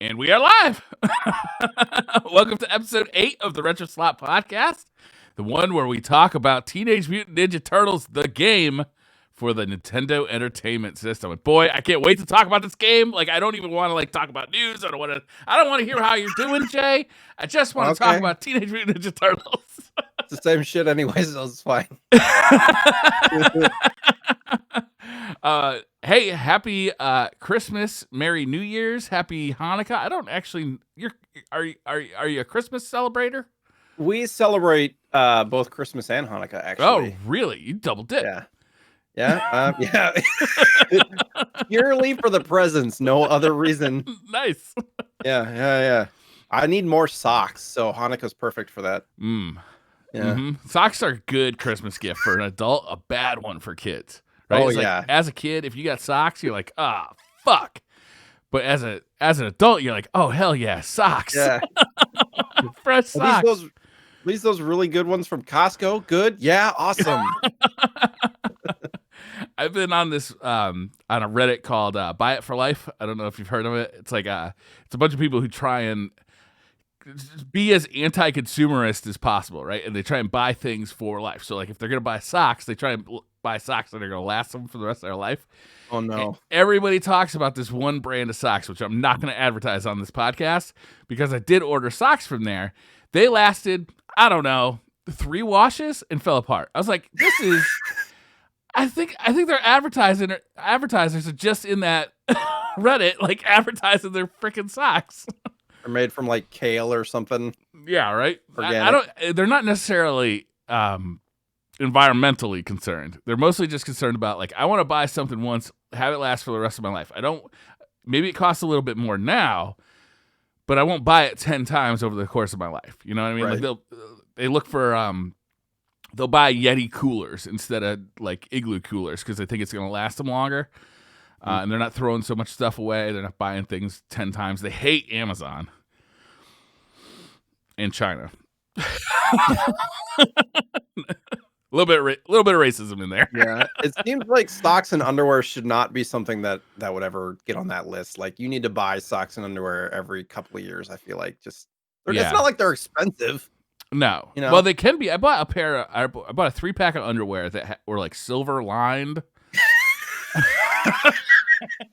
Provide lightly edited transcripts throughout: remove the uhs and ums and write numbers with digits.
And we are live. Welcome to episode 8 of the RetroSlot podcast, the one where we talk about Teenage Mutant Ninja Turtles, the game for the Nintendo Entertainment System. And boy, I can't wait to talk about this game. Like, I don't even want to talk about news. I don't want to hear how you're doing, Jay. I just want to talk about Teenage Mutant Ninja Turtles. It's the same shit anyways, so it's fine. Hey, happy Christmas, Merry New Year's, Happy Hanukkah. I don't actually. Are you a Christmas celebrator? We celebrate both Christmas and Hanukkah, actually. Oh, really? You double dip? Yeah. Yeah. Purely for the presents, no other reason. Nice. Yeah. I need more socks, so Hanukkah's perfect for that. Yeah. Mm-hmm. Socks are a good Christmas gift for an adult, a bad one for kids. Right? Oh, it's yeah. As a kid, if you got socks, you're like, fuck. But as an adult, you're like, oh, hell yeah, socks. Yeah. Fresh socks. At least those really good ones from Costco. Good? Yeah, awesome. I've been on this on a Reddit called Buy It for Life. I don't know if you've heard of it. It's like it's a bunch of people who try and be as anti-consumerist as possible, right? And they try and buy things for life. So like if they're gonna buy socks, they try and buy socks that are gonna last them for the rest of their life. Oh no. And everybody talks about this one brand of socks, which I'm not gonna advertise on this podcast because I did order socks from there. They lasted, I don't know, 3 washes and fell apart. I was like, this is I think their advertisers are just in that Reddit, like advertising their freaking socks. They're made from like kale or something. Yeah, right. Organic. They're not necessarily environmentally concerned. They're mostly just concerned about like, I want to buy something once, have it last for the rest of my life. Maybe it costs a little bit more now, but I won't buy it 10 times over the course of my life. You know what I mean? Right. Like they look for they'll buy Yeti coolers instead of like Igloo coolers because they think it's going to last them longer. And they're not throwing so much stuff away. They're not buying things 10 times. They hate Amazon and China. A little bit of racism in there. Yeah, it seems like socks and underwear should not be something that would ever get on that list. Like you need to buy socks and underwear every couple of years. I feel like it's not like they're expensive. No, you know? Well, they can be. I bought a 3-pack of underwear that were like silver lined.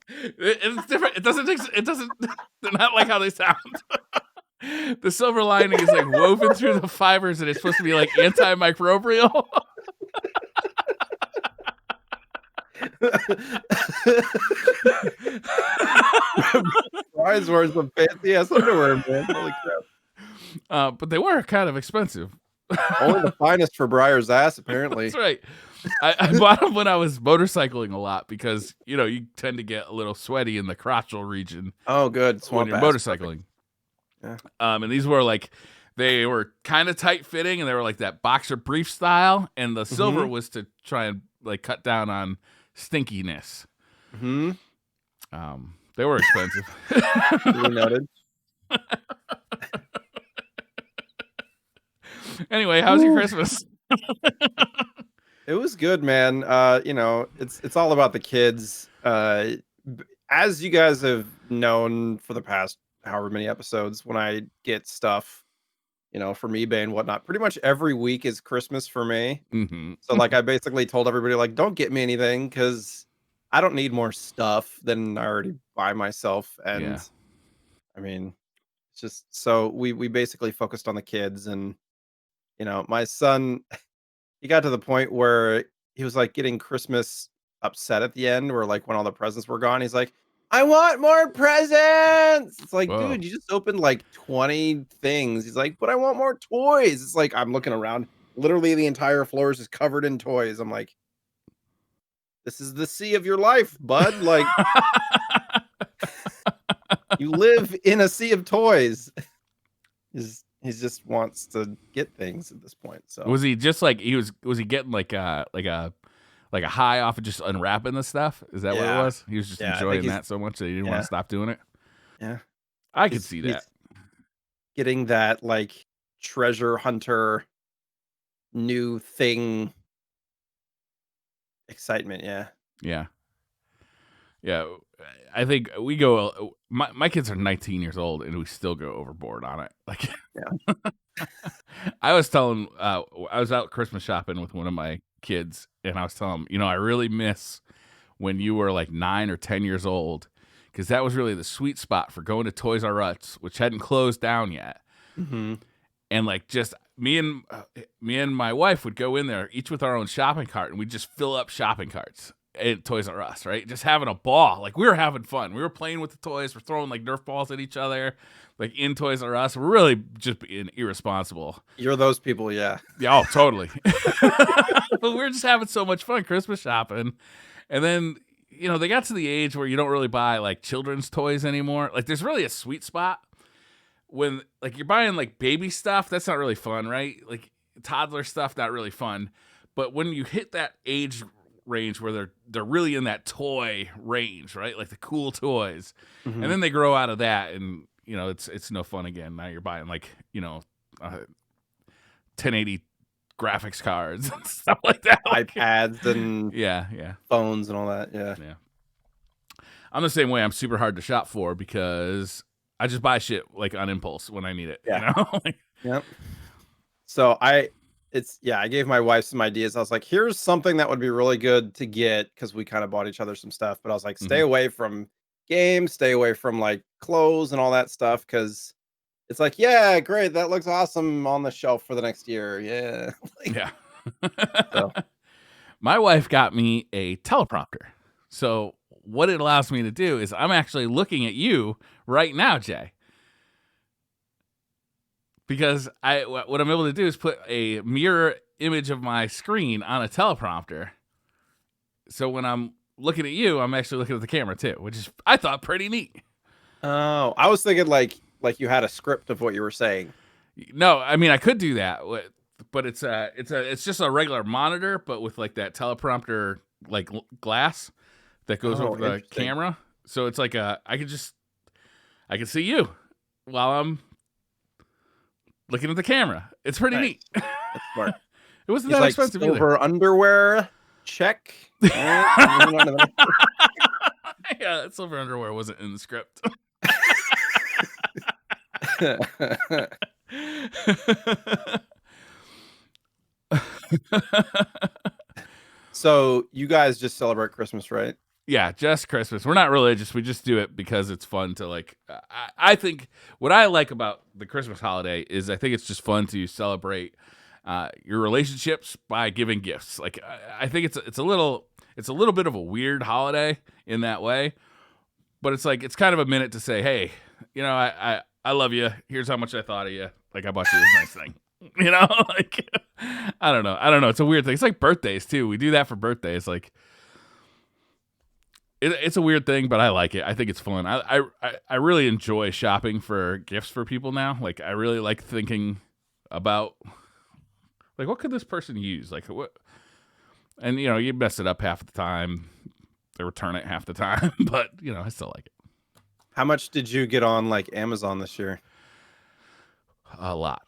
It's different. It doesn't. They're not like how they sound. The silver lining is like woven through the fibers, and it's supposed to be like antimicrobial. Brian's wearing some fancy ass underwear, man. Holy crap! But they were kind of expensive. Only the finest for Briar's ass, apparently. That's right. I bought them when I was motorcycling a lot because you tend to get a little sweaty in the crotchal region. Oh, good. When you're motorcycling. Yeah. And these were like, they were kind of tight fitting, and they were like that boxer brief style. And the silver was to try and like cut down on stinkiness. Mm-hmm. They were expensive. Really noted. Anyway, how's your Christmas? It was good, man. It's all about the kids. As you guys have known for the past however many episodes, when I get stuff, from eBay and whatnot, pretty much every week is Christmas for me. Mm-hmm. So like I basically told everybody, like, don't get me anything because I don't need more stuff than I already buy myself. And I mean, it's just so we basically focused on the kids. And my son, he got to the point where he was like getting Christmas upset at the end, where like when all the presents were gone, he's like, I want more presents. It's like, Whoa. Dude, you just opened like 20 things. He's like, but I want more toys. It's like, I'm looking around, literally the entire floor is just covered in toys. I'm like, this is the sea of your life, bud. Like, you live in a sea of toys. He just wants to get things at this point. So was he just like was he getting like a high off of just unwrapping the stuff? Is that what it was? He was just enjoying that so much that he didn't want to stop doing it. Yeah, I could see that. Getting that like treasure hunter new thing excitement. Yeah. Yeah. I think we go. My kids are 19 years old, and we still go overboard on it. Like, Yeah. I was telling, I was out Christmas shopping with one of my kids, and I was telling him, I really miss when you were like 9 or 10 years old, because that was really the sweet spot for going to Toys R Us, which hadn't closed down yet. Mm-hmm. And like just me and my wife would go in there, each with our own shopping cart, and we'd just fill up shopping carts at Toys R Us, right? Just having a ball. Like, we were having fun. We were playing with the toys. We're throwing like Nerf balls at each other, like in Toys R Us. We're really just being irresponsible. You're those people, yeah. Yeah, oh, totally. But we were just having so much fun Christmas shopping. And then, they got to the age where you don't really buy like children's toys anymore. Like, there's really a sweet spot when like you're buying like baby stuff. That's not really fun, right? Like toddler stuff, not really fun. But when you hit that age range where they're really in that toy range, right? Like the cool toys. Mm-hmm. And then they grow out of that, and it's no fun again. Now you're buying like 1080 graphics cards and stuff like that, iPads and yeah phones and all that. Yeah. I'm the same way. I'm super hard to shop for because I just buy shit like on impulse when I need it. Yeah. Like, Yep. So I gave my wife some ideas. I was like, here's something that would be really good to get, because we kind of bought each other some stuff. But I was like, stay away from games, stay away from like clothes and all that stuff, because it's like, yeah, great, that looks awesome on the shelf for the next year. Yeah. yeah. So. My wife got me a teleprompter. So what it allows me to do is I'm actually looking at you right now, Jay. Because what I'm able to do is put a mirror image of my screen on a teleprompter. So when I'm looking at you, I'm actually looking at the camera too, which is, I thought, pretty neat. Oh, I was thinking like you had a script of what you were saying. No, I mean, I could do that, but it's just a regular monitor, but with like that teleprompter like glass that goes over the camera. So it's like I can see you while I'm looking at the camera. It's pretty neat. That's smart. It wasn't that expensive either. Silver underwear, check. Yeah, that silver underwear wasn't in the script. So you guys just celebrate Christmas, right? Yeah, just Christmas. We're not religious. We just do it because it's fun to like. I think what I like about the Christmas holiday is I think it's just fun to celebrate your relationships by giving gifts. Like, I think it's a little bit of a weird holiday in that way, but it's like, it's kind of a minute to say, hey, I love you. Here's how much I thought of you. Like, I bought you this nice thing. Like, I don't know. It's a weird thing. It's like birthdays too. We do that for birthdays. Like, it's a weird thing, but I like it. I think it's fun. I really enjoy shopping for gifts for people now. Like, I really like thinking about, like, what could this person use? Like, what? And, you mess it up half the time. They return it half the time. But, I still like it. How much did you get on, like, Amazon this year? A lot.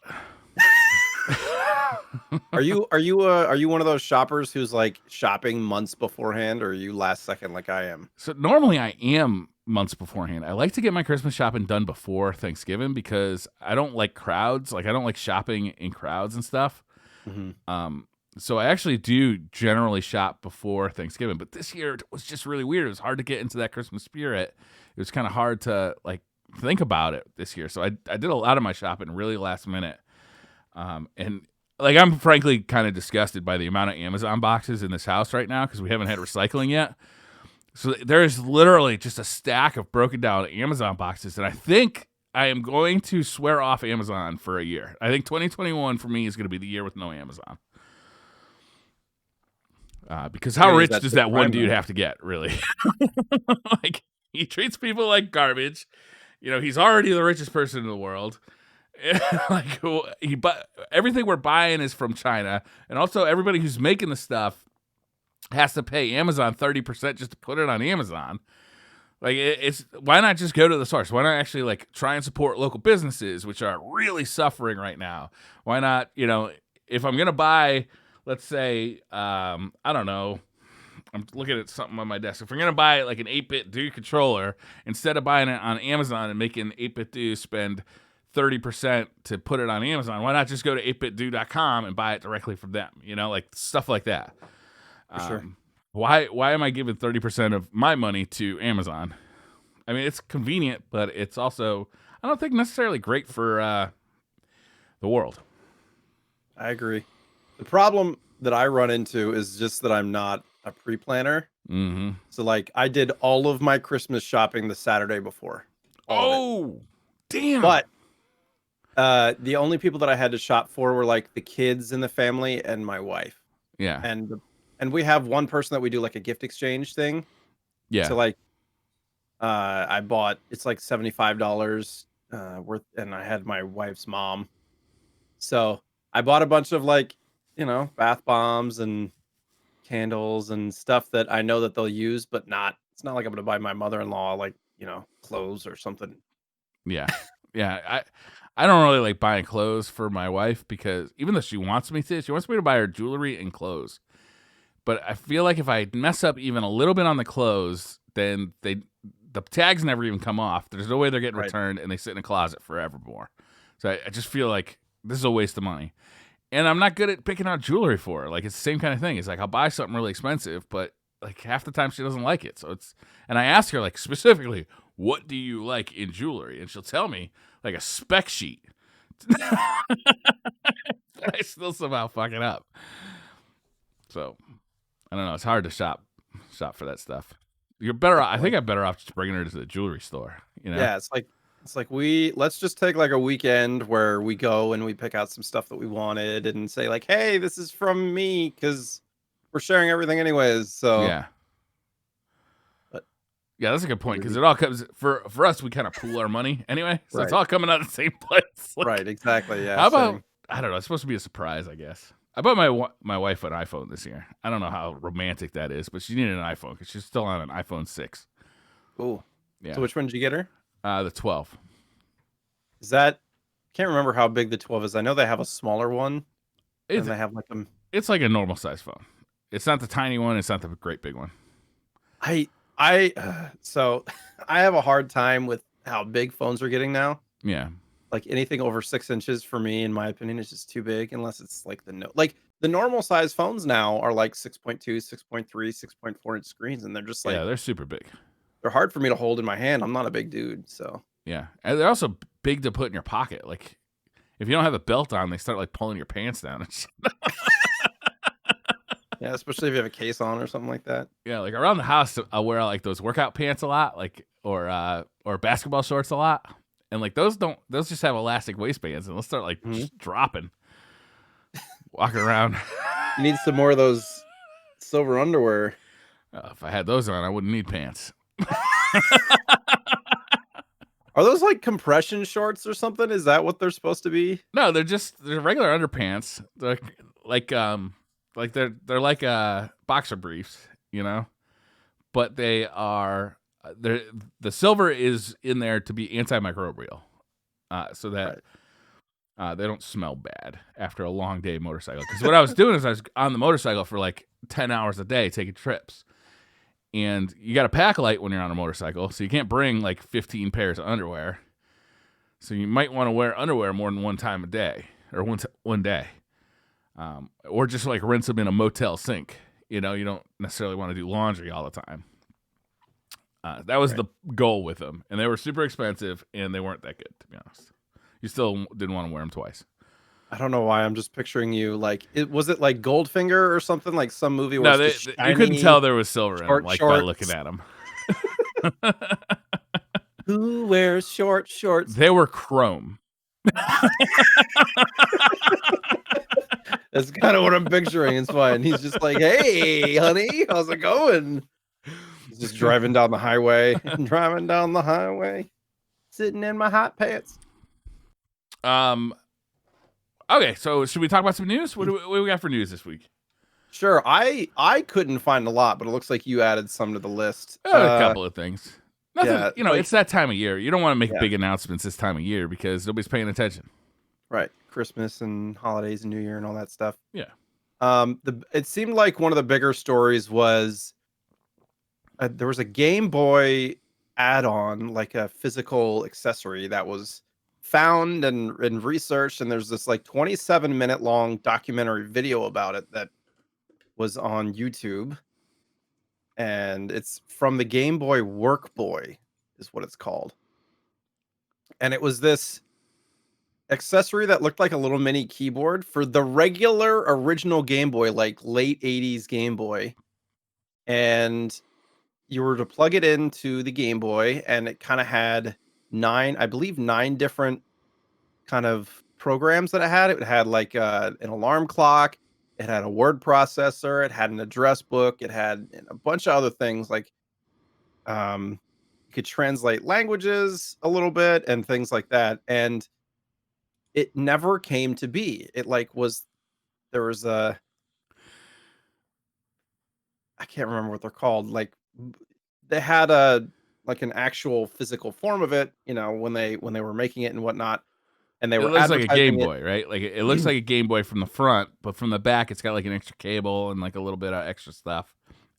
Are you one of those shoppers who's like shopping months beforehand, or are you last second like I am? So normally I am months beforehand. I like to get my Christmas shopping done before Thanksgiving because I don't like crowds. Like, I don't like shopping in crowds and stuff. Mm-hmm. So I actually do generally shop before Thanksgiving, but this year it was just really weird. It was hard to get into that Christmas spirit. It was kind of hard to like think about it this year. So I did a lot of my shopping really last minute. And like, I'm frankly kind of disgusted by the amount of Amazon boxes in this house right now because we haven't had recycling yet. So there's literally just a stack of broken down Amazon boxes, and I think I am going to swear off Amazon for a year. I think 2021 for me is going to be the year with no Amazon. Because how rich does that one dude have to get, really? Like, he treats people like garbage. He's already the richest person in the world. Like, everything we're buying is from China, and also everybody who's making the stuff has to pay Amazon 30% just to put it on Amazon. Like, it's why not just go to the source? Why not actually like try and support local businesses, which are really suffering right now? Why not, if I'm gonna buy, let's say, I don't know, I'm looking at something on my desk. If we're gonna buy like an 8-bit do controller, instead of buying it on Amazon and making 8-bit do spend 30% to put it on Amazon, why not just go to 8bitdo.com and buy it directly from them? You know, like stuff like that. For sure. Why am I giving 30% of my money to Amazon? I mean, it's convenient, but it's also, I don't think, necessarily great for the world. I agree. The problem that I run into is just that I'm not a pre-planner. Mm-hmm. So like I did all of my Christmas shopping the Saturday before. Oh, damn. But the only people that I had to shop for were like the kids in the family and my wife. Yeah. And we have one person that we do like a gift exchange thing. Yeah. So like I bought, it's like $75 worth, and I had my wife's mom. So I bought a bunch of like, you know, bath bombs and candles and stuff that I know that they'll use, but it's not like I'm gonna buy my mother-in-law like, you know, clothes or something. Yeah. Yeah. I don't really like buying clothes for my wife because even though she wants me to buy her jewelry and clothes. But I feel like if I mess up even a little bit on the clothes, then the tags never even come off. There's no way they're getting returned, and they sit in a closet forevermore. So I just feel like this is a waste of money. And I'm not good at picking out jewelry for her. Like, it's the same kind of thing. It's like I'll buy something really expensive, but like half the time she doesn't like it. So and I ask her like specifically, what do you like in jewelry? And she'll tell me like a spec sheet. I still somehow fuck it up. So I don't know. It's hard to shop for that stuff. You're better off. I think I'm better off just bringing her to the jewelry store. You know? Yeah, it's like let's just take like a weekend where we go and we pick out some stuff that we wanted and say like, hey, this is from me because we're sharing everything anyways. So yeah. But yeah, that's a good point because it all comes for us. We kind of pool our money anyway, so it's Right. all coming out of the same place. Like, right, exactly. Yeah. how about I don't know. It's supposed to be a surprise, I guess. I bought my wife an iPhone this year. I don't know how romantic that is, but she needed an iPhone because she's still on an iPhone 6. Cool. Yeah. So which one did you get her? The 12. Is that? Can't remember how big the 12 is. I know they have a smaller one. It's, and they have like them. It's like a normal size phone. It's not the tiny one. It's not the great big one. So I have a hard time with how big phones are getting now. Yeah. Like anything over 6 inches for me, in my opinion, is just too big unless it's like the normal size phones now are like 6.2, 6.3, 6.4 inch screens. And they're just like, yeah, they're super big. They're hard for me to hold in my hand. I'm not a big dude. So yeah. And they're also big to put in your pocket. Like if you don't have a belt on, they start like pulling your pants down. yeah, especially if you have a case on or something like that. Yeah, like around the house, I wear like those workout pants a lot, like or basketball shorts a lot, and like those just have elastic waistbands, and they'll start like just dropping, walking around. You need some more of those silver underwear. If I had those on, I wouldn't need pants. Are those like compression shorts or something? Is that what they're supposed to be? No, they're regular underpants. They're they're like boxer briefs, you know, but they are the silver is in there to be antimicrobial, so that they don't smell bad after a long day motorcycle. Because what I was doing is I was on the motorcycle for like 10 hours a day taking trips, and you got to pack light when you're on a motorcycle, so you can't bring like 15 pairs of underwear. So you might want to wear underwear more than one time a day or one day. Or just like rinse them in a motel sink. You know, you don't necessarily want to do laundry all the time. That was the goal with them. And they were super expensive and they weren't that good, to be honest. You still didn't want to wear them twice. I don't know why. I'm just picturing you like, was it like Goldfinger or something? Like some movie where no, you couldn't tell there was silver in them, like by looking at them. Who wears short shorts? They were chrome. That's kind of what I'm picturing. It's fine. He's just like, hey, honey, how's it going? He's just driving down the highway, sitting in my hot pants. Okay, so should we talk about some news? What do we got for news this week? Sure. I couldn't find a lot, but it looks like you added some to the list. A couple of things. Nothing, yeah, you know, it's that time of year. You don't want to make big announcements this time of year because nobody's paying attention. Right. Christmas and holidays and New Year and all that stuff. Yeah. It seemed like one of the bigger stories was there was a Game Boy add-on, like a physical accessory that was found and researched, and there's this like 27-minute long documentary video about it that was on YouTube, and it's from the Game Boy Work Boy, is what it's called. And it was this accessory that looked like a little mini keyboard for the regular original Game Boy, like late 80s Game Boy. And you were to plug it into the Game Boy, and it kind of had nine different kind of programs that it had. It had like an alarm clock, it had a word processor, it had an address book, it had a bunch of other things like you could translate languages a little bit and things like that. And it never came to be. It like was there was a I can't remember what they're called. Like they had a like an actual physical form of it, when they were making it and whatnot, and they It were looks like a Game advertising it. Boy, right? Like it looks like a Game Boy from the front, but from the back, it's got like an extra cable and like a little bit of extra stuff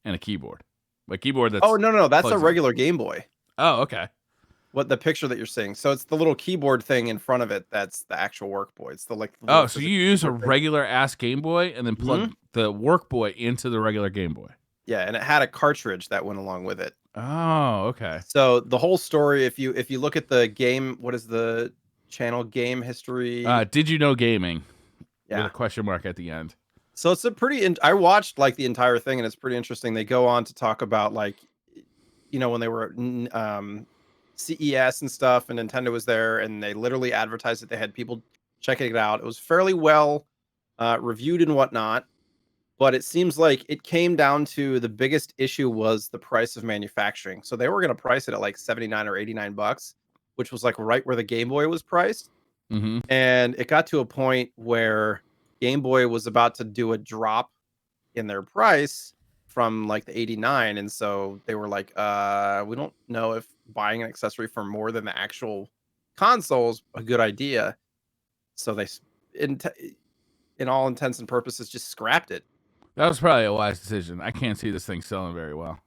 and a keyboard. A keyboard Oh that's no, that's a plugs in. regular Game Boy. Oh, okay. What the picture that you're seeing? So it's the little keyboard thing in front of it. That's the actual Work Boy. It's the like the little Oh, so you physical use a keyboard thing. regular ass Game Boy and then plug Mhm. the Work Boy into the regular Game Boy. Yeah, and it had a cartridge that went along with it. Oh, okay. So the whole story, if you look at the game, what is the channel? Game history. Did you know gaming? With a Yeah. question mark at the end. So it's a I watched like the entire thing, and it's pretty interesting. They go on to talk about like, when they were at CES and stuff, and Nintendo was there, and they literally advertised it. They had people checking it out. It was fairly well reviewed and whatnot, but it seems like it came down to the biggest issue was the price of manufacturing. So they were going to price it at like 79 or 89 bucks, which was like right where the Game Boy was priced. Mm-hmm. And it got to a point where Game Boy was about to do a drop in their price from like the 89. And so they were like, we don't know if buying an accessory for more than the actual console is a good idea. So they, in all intents and purposes, just scrapped it. That was probably a wise decision. I can't see this thing selling very well.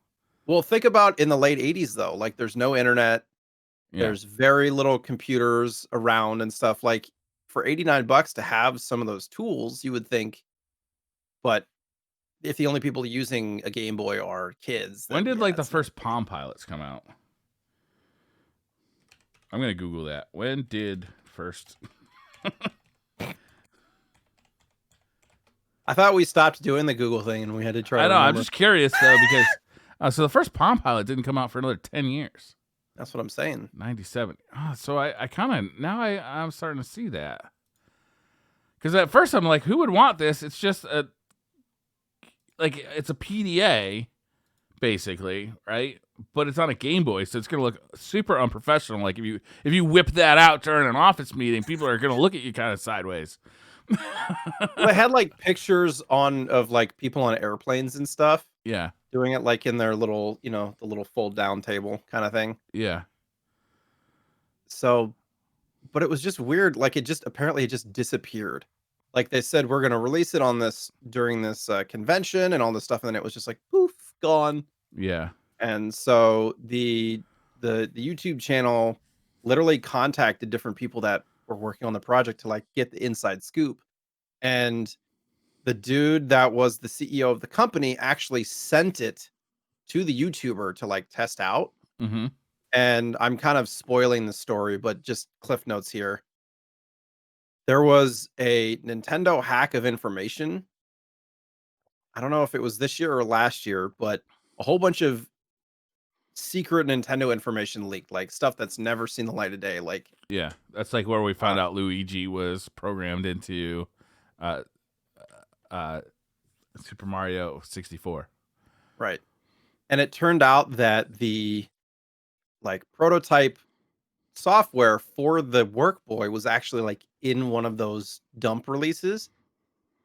Well, think about in the late 80s, though. Like, there's no internet. Yeah. There's very little computers around and stuff. Like, for 89 bucks to have some of those tools, you would think, but if the only people using a Game Boy are kids, When then did yeah, like the it's not first Palm Pilots come out? I'm gonna Google that. When did first? I thought we stopped doing the Google thing and we had to try I to know. I'm remember. just curious though because so the first Palm Pilot didn't come out for another 10 years. That's what I'm saying. 97. Oh, so I kind of now I'm starting to see that. Because at first I'm like, who would want this? It's just it's a PDA, basically, right? But it's on a Game Boy, so it's gonna look super unprofessional. Like if you whip that out during an office meeting, people are gonna look at you kind of sideways. Well, they had like pictures of like people on airplanes and stuff Yeah, doing it like in their little, the little fold down table kind of thing. yeah, So, but it was just weird. Like apparently it just disappeared. Like they said, we're going to release it during this convention and all this stuff. And then it was just like, poof, gone. yeah. And so the YouTube channel literally contacted different people that were working on the project to like get the inside scoop. And the dude that was the CEO of the company actually sent it to the YouTuber to like test out. Mm-hmm. And I'm kind of spoiling the story, but just cliff notes here. There was a Nintendo hack of information. I don't know if it was this year or last year, but a whole bunch of secret Nintendo information leaked, like stuff that's never seen the light of day. Like, Yeah, that's like where we found out Luigi was programmed into uh, Super Mario 64. right. And it turned out that the like prototype software for the Work Boy was actually like in one of those dump releases,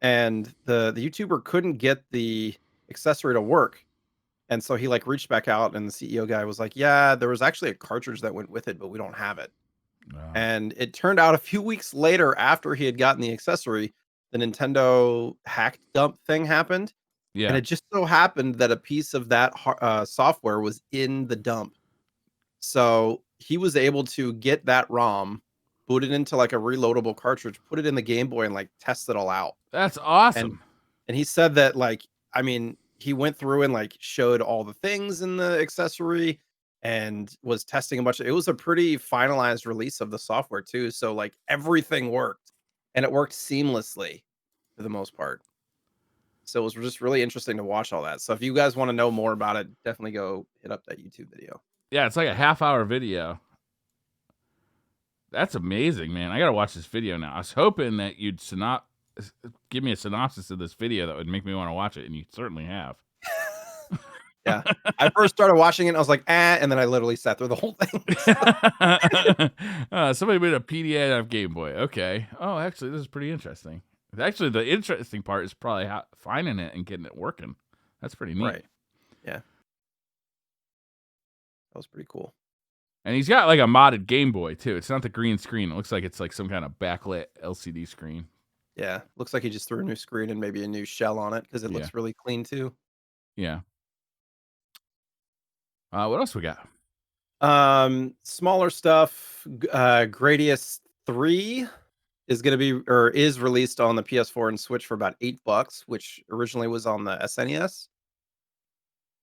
and the YouTuber couldn't get the accessory to work. And so he like reached back out, and the CEO guy was like, yeah, there was actually a cartridge that went with it, but we don't have it. And it turned out a few weeks later, after he had gotten the accessory, the Nintendo hacked dump thing happened. And Yeah. it just so happened that a piece of that software was in the dump. So he was able to get that ROM, boot it into like a reloadable cartridge, put it in the Game Boy, and like test it all out. That's And awesome. and he said that like, I mean, he went through and like showed all the things in the accessory and was testing a bunch of it was a pretty finalized release of the software too. So like everything worked and it worked seamlessly for the most part. So it was just really interesting to watch all that. So if you guys want to know more about it, definitely go hit up that YouTube video. Yeah, it's like a half-hour video. That's amazing, man. I gotta watch this video now. I was hoping that you'd give me a synopsis of this video that would make me want to watch it, and you certainly have. Yeah. I first started watching it and I was like, and then I literally sat through the whole thing. Somebody made a PDA of Game Boy. Okay. Oh, actually, this is pretty interesting. Actually, the interesting part is probably finding it and getting it working. That's pretty neat. Right. Yeah. That was pretty cool. And he's got like a modded Game Boy too. It's not the green screen. It looks like it's like some kind of backlit LCD screen. Yeah. Looks like he just threw a new screen and maybe a new shell on it because it looks really clean too. Yeah. What else we got? Smaller stuff. Gradius 3 is going to be or is released on the PS4 and Switch for about $8, which originally was on the SNES.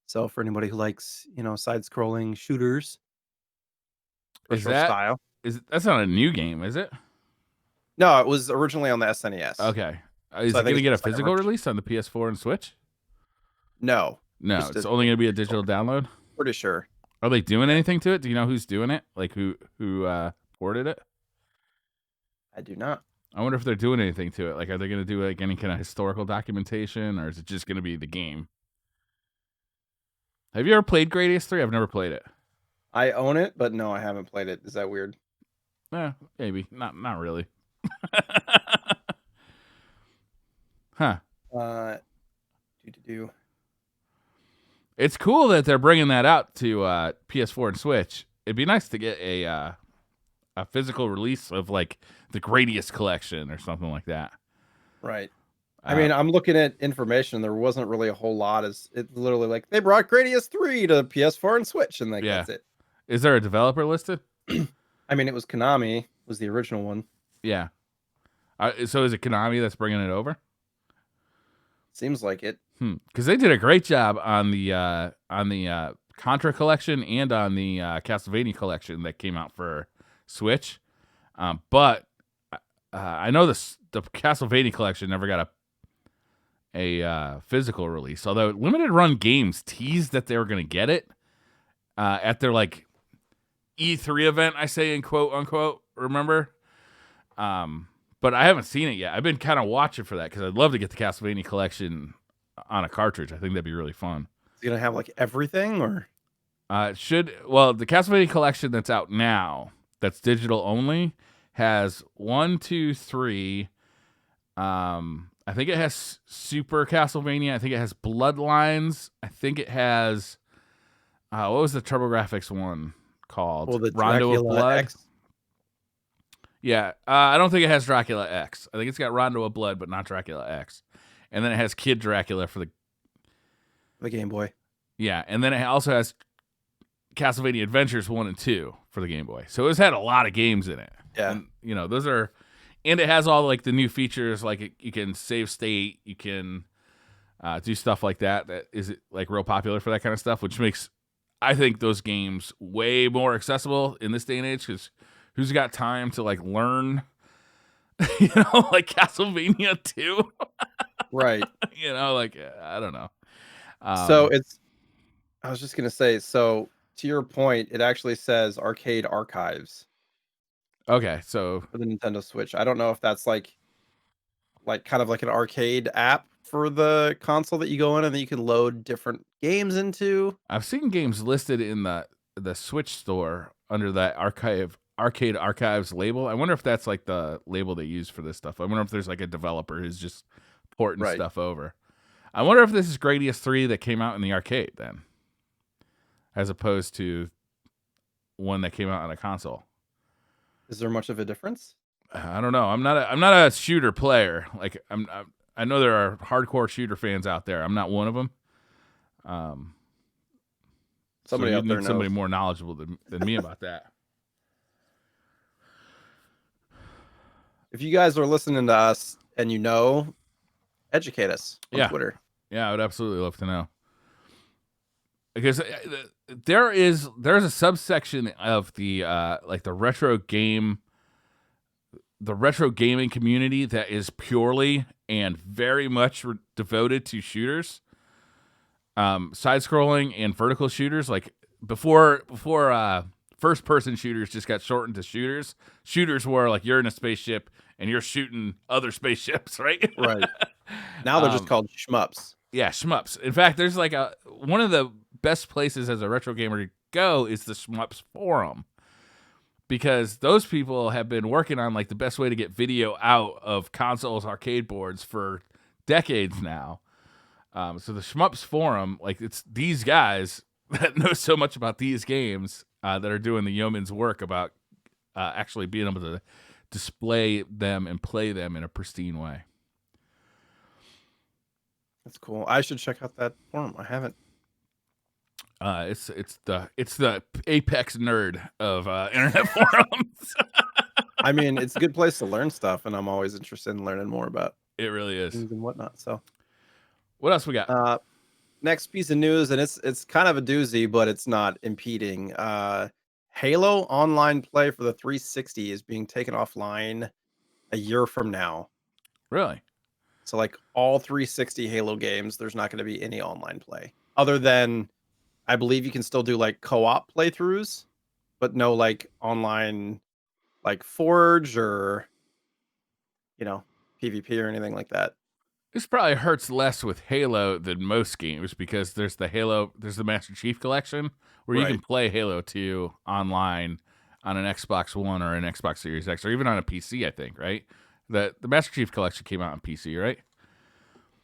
So for anybody who likes, side-scrolling shooters, retro style. That's not a new game, is it? No, it was originally on the SNES. Okay. Is So I it think going to it's get a just like a physical merch. release on the PS4 and Switch? No, No, just it's a only going to be a digital download. pretty sure. Are they doing anything to it? Do you know who's doing it? Like who ported it? I do not. I wonder if they're doing anything to it. Like, are they going to do like any kind of historical documentation, or is it just going to be the game? Have you ever played Gradius 3? I've never played it. I own it, but no, I haven't played it. Is that weird? Maybe. Not really. Huh. Do. It's cool that they're bringing that out to PS4 and Switch. It'd be nice to get a physical release of like the Gradius collection or something like that. Right. I mean, I'm looking at information. There wasn't really a whole lot. It's literally like they brought Gradius 3 to PS4 and Switch, and that's it. Is there a developer listed? I mean, it was Konami was the original one. Yeah. So is it Konami that's bringing it over? Seems like it. Because they did a great job on the Contra collection and on the Castlevania collection that came out for Switch. But I know the Castlevania collection never got a physical release. Although Limited Run Games teased that they were going to get it at their like E3 event, I say in quote unquote. Remember? But I haven't seen it yet. I've been kind of watching for that because I'd love to get the Castlevania collection on a cartridge. I think that'd be really fun. Is it gonna have like everything, or it should? Well, the Castlevania collection that's out now, that's digital only, has 1, 2, 3. I think it has Super Castlevania. I think it has Bloodlines. I think it has what was the TurboGrafx one called? well, the Rondo of Dracula Blood. X? Yeah, I don't think it has Dracula X. I think it's got Rondo of Blood, but not Dracula X. And then it has Kid Dracula for the Game Boy. Yeah, and then it also has Castlevania Adventures 1 and 2 for the Game Boy. So it's had a lot of games in it. Yeah. And, those are... And it has all, like, the new features, like you can save state, you can do stuff like that is, like, real popular for that kind of stuff, which makes, I think, those games way more accessible in this day and age, because who's got time to, like, learn, like Castlevania 2? Right. Like, I don't know. So I was just going to say, so to your point, it actually says Arcade Archives. Okay, so for the Nintendo Switch. I don't know if that's like kind of like an arcade app for the console that you go in and then you can load different games into. I've seen games listed in the Switch store under that Arcade Archives label. I wonder if that's like the label they use for this stuff. I wonder if there's like a developer who's just porting stuff over. I wonder if this is Gradius 3 that came out in the arcade then, as opposed to one that came out on a console. Is there much of a difference? I don't know. I'm not a shooter player. Like I'm I know there are hardcore shooter fans out there. I'm not one of them. Somebody so you out there need somebody knows. more knowledgeable than me about that. If you guys are listening to us and you know, educate us on Twitter. Yeah, I would absolutely love to know. Because there's a subsection of the like the retro gaming community that is purely and very much devoted to shooters, side-scrolling and vertical shooters. Like before first-person shooters just got shortened to shooters. Shooters were like you're in a spaceship and you're shooting other spaceships, right? Right. Now they're just called shmups. Yeah, shmups. In fact, there's like one of the best places as a retro gamer to go is the shmups forum, because those people have been working on like the best way to get video out of consoles, arcade boards for decades now. So the shmups forum, like it's these guys that know so much about these games that are doing the yeoman's work about actually being able to display them and play them in a pristine way. That's cool. I should check out that forum. I haven't. It's the apex nerd of internet forums. I mean, it's a good place to learn stuff, and I'm always interested in learning more about it. Really is. things and whatnot. So, what else we got? Next piece of news, and it's kind of a doozy, but it's not impeding. Halo online play for the 360 is being taken offline a year from now. Really? So, like all 360 Halo games, there's not going to be any online play other than, I believe you can still do like co-op playthroughs, but no like online, like Forge or, PvP or anything like that. This probably hurts less with Halo than most games because there's the Master Chief Collection where you can play Halo 2 online on an Xbox One or an Xbox Series X or even on a PC, I think, right? The Master Chief Collection came out on PC, right?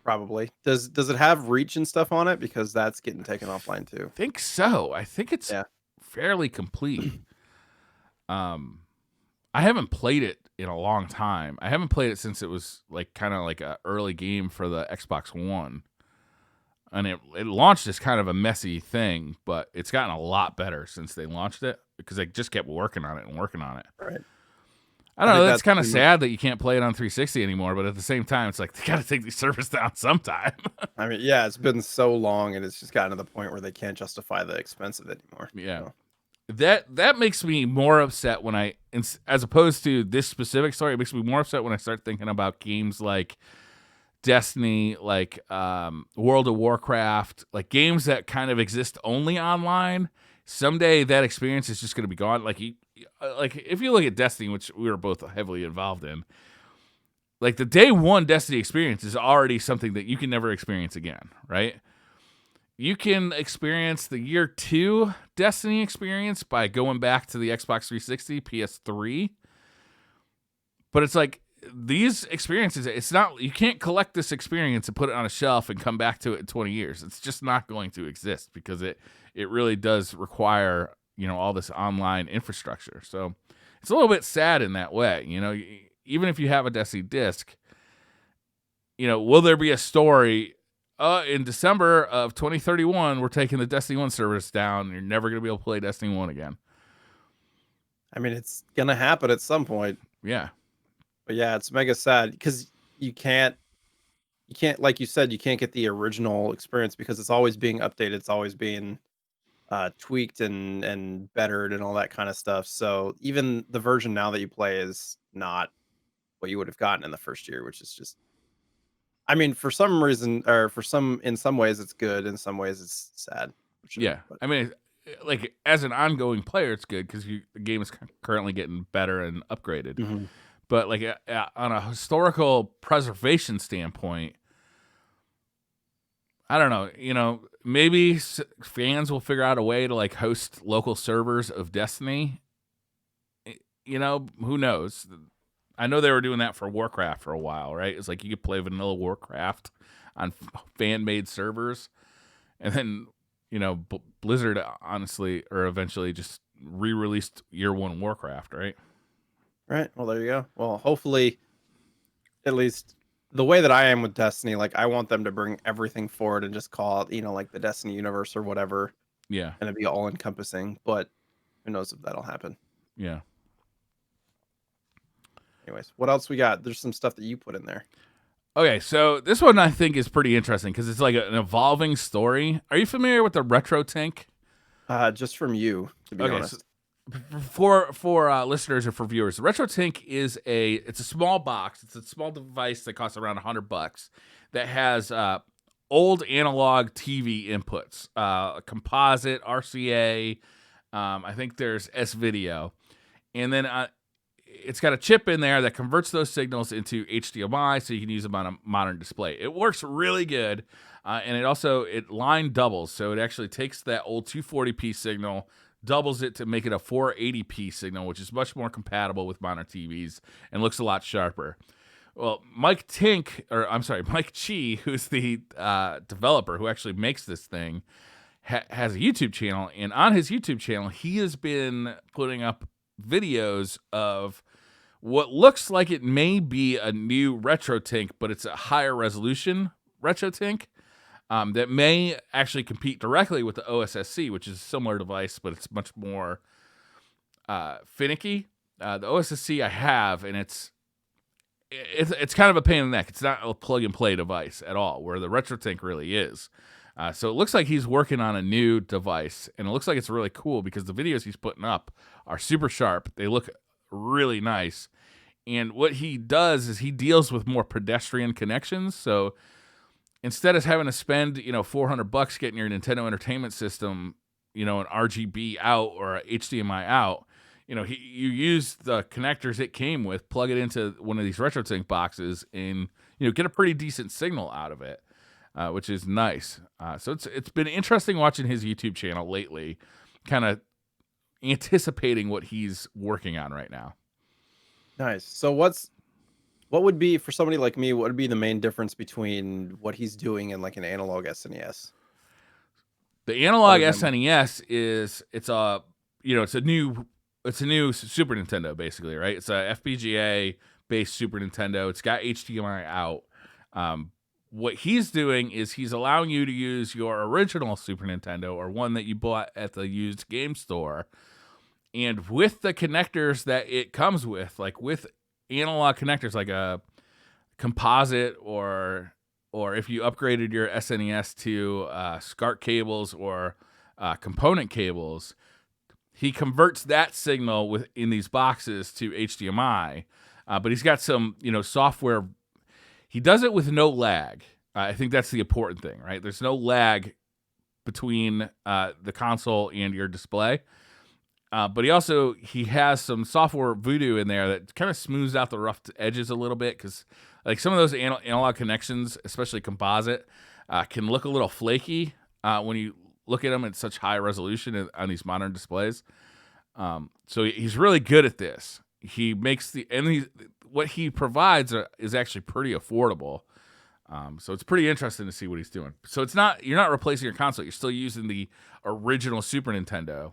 Probably. Does it have Reach and stuff on it? Because that's getting taken offline too. I think so. I think it's fairly complete. I haven't played it in a long time. I haven't played it since it was like kind of like an early game for the Xbox One. And it launched as kind of a messy thing, but it's gotten a lot better since they launched it because they just kept working on it. Right. I don't know. That's kind of sad that you can't play it on 360 anymore, but at the same time, it's like they got to take these servers down sometime. I mean, yeah, it's been so long, and it's just gotten to the point where they can't justify the expense of it anymore. Yeah, so. that makes me more upset when as opposed to this specific story, it makes me more upset when I start thinking about games like Destiny, like World of Warcraft, like games that kind of exist only online. Someday that experience is just going to be gone. Like if you look at Destiny, which we were both heavily involved in, like the day one Destiny experience is already something that you can never experience again, right? You can experience the year 2 Destiny experience by going back to the Xbox 360, PS3. But it's like these experiences, it's not, you can't collect this experience and put it on a shelf and come back to it in 20 years. It's just not going to exist because it really does require, all this online infrastructure. So it's a little bit sad in that way. Even if you have a Destiny disc, will there be a story in December of 2031, we're taking the Destiny 1 service down and you're never going to be able to play Destiny 1 again? I mean, it's going to happen at some point. Yeah. But yeah, it's mega sad because you can't, like you said, you can't get the original experience because it's always being updated. It's always being tweaked and bettered and all that kind of stuff. So even the version now that you play is not what you would have gotten in the first year, which is just, I mean, for some reason, or in some ways it's good. In some ways it's sad. Sure, yeah. But I mean, like as an ongoing player, it's good because the game is currently getting better and upgraded. Mm-hmm. But like on a historical preservation standpoint, I don't know, maybe fans will figure out a way to like host local servers of Destiny. Who knows? I know they were doing that for Warcraft for a while, right? It's like you could play vanilla Warcraft on fan-made servers. And then, Blizzard honestly, or eventually just re-released year 1 Warcraft, right? Right. Well, there you go. Well, hopefully, at least the way that I am with Destiny, like I want them to bring everything forward and just call it, like the Destiny universe or whatever, Yeah. and it'd be all encompassing. But who knows if that'll happen? Yeah. Anyways, what else we got? There's some stuff that you put in there. Okay, so this one I think is pretty interesting because it's like an evolving story. Are you familiar with the Retro Tank? Just from you, to be Okay, so honest. for listeners or for viewers, the Retro Tank is it's a small box. It's a small device that costs around $100 that has old analog TV inputs, composite, RCA. I think there's S video, and then it's got a chip in there that converts those signals into HDMI, so you can use them on a modern display. It works really good, and it line doubles, so it actually takes that old 240p signal, doubles it to make it a 480p signal, which is much more compatible with modern TVs and looks a lot sharper. Well, Mike Chi, who's the developer who actually makes this thing, has a YouTube channel, and on his YouTube channel, he has been putting up videos of what looks like it may be a new Retro Tank, but it's a higher resolution Retro Tank that may actually compete directly with the OSSC, which is a similar device, but it's much more finicky. The OSSC I have, and it's kind of a pain in the neck. It's not a plug and play device at all, where the Retro Tank really is. So it looks like he's working on a new device, and it looks like it's really cool because the videos he's putting up are super sharp. They look really nice. And what he does is he deals with more pedestrian connections. So instead of having to spend, $400 getting your Nintendo Entertainment System, an RGB out or a HDMI out, you use the connectors it came with, plug it into one of these RetroTink boxes, and get a pretty decent signal out of it, which is nice. So it's been interesting watching his YouTube channel lately, kind of anticipating what he's working on right now. Nice. So what would be, for somebody like me, what would be the main difference between what he's doing and like an analog SNES? The Analog Other than SNES it's a new Super Nintendo, basically, right? It's a FPGA based Super Nintendo. It's got HDMI out. What he's doing is he's allowing you to use your original Super Nintendo, or one that you bought at the used game store, and with the connectors that it comes with, like with analog connectors, like a composite, or if you upgraded your SNES to SCART cables or component cables, he converts that signal within these boxes to HDMI. But he's got some, software. He does it with no lag. I think that's the important thing, right? There's no lag between the console and your display. But he has some software voodoo in there that kind of smooths out the rough edges a little bit, because like some of those analog connections, especially composite, can look a little flaky when you look at them at such high resolution on these modern displays. So he's really good at this. He makes what he provides is actually pretty affordable. So it's pretty interesting to see what he's doing. So you're not replacing your console. You're still using the original Super Nintendo.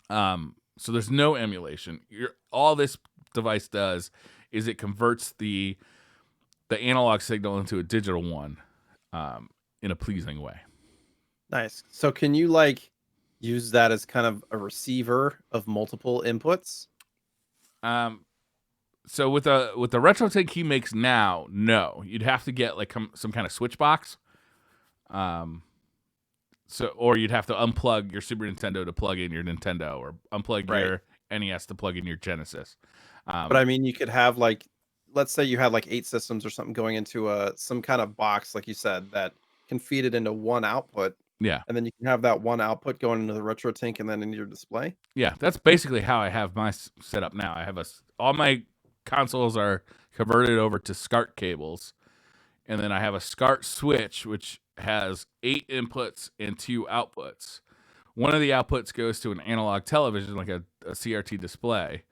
So there's no emulation. All this device does is it converts the analog signal into a digital one, in a pleasing way. Nice. So can you use that as kind of a receiver of multiple inputs? So with the RetroTink he makes now, no, you'd have to get like some kind of switch box. Or you'd have to unplug your Super Nintendo to plug in your Nintendo, or unplug your NES to plug in your Genesis. But I mean, you could have let's say you had 8 systems or something going into some kind of box, like you said, that can feed it into one output. Yeah. And then you can have that one output going into the RetroTink and then into your display. Yeah, that's basically how I have my setup now. I have all my consoles are converted over to SCART cables, and then I have a SCART switch, which has 8 inputs and 2 outputs. One of the outputs goes to an analog television, like a CRT display,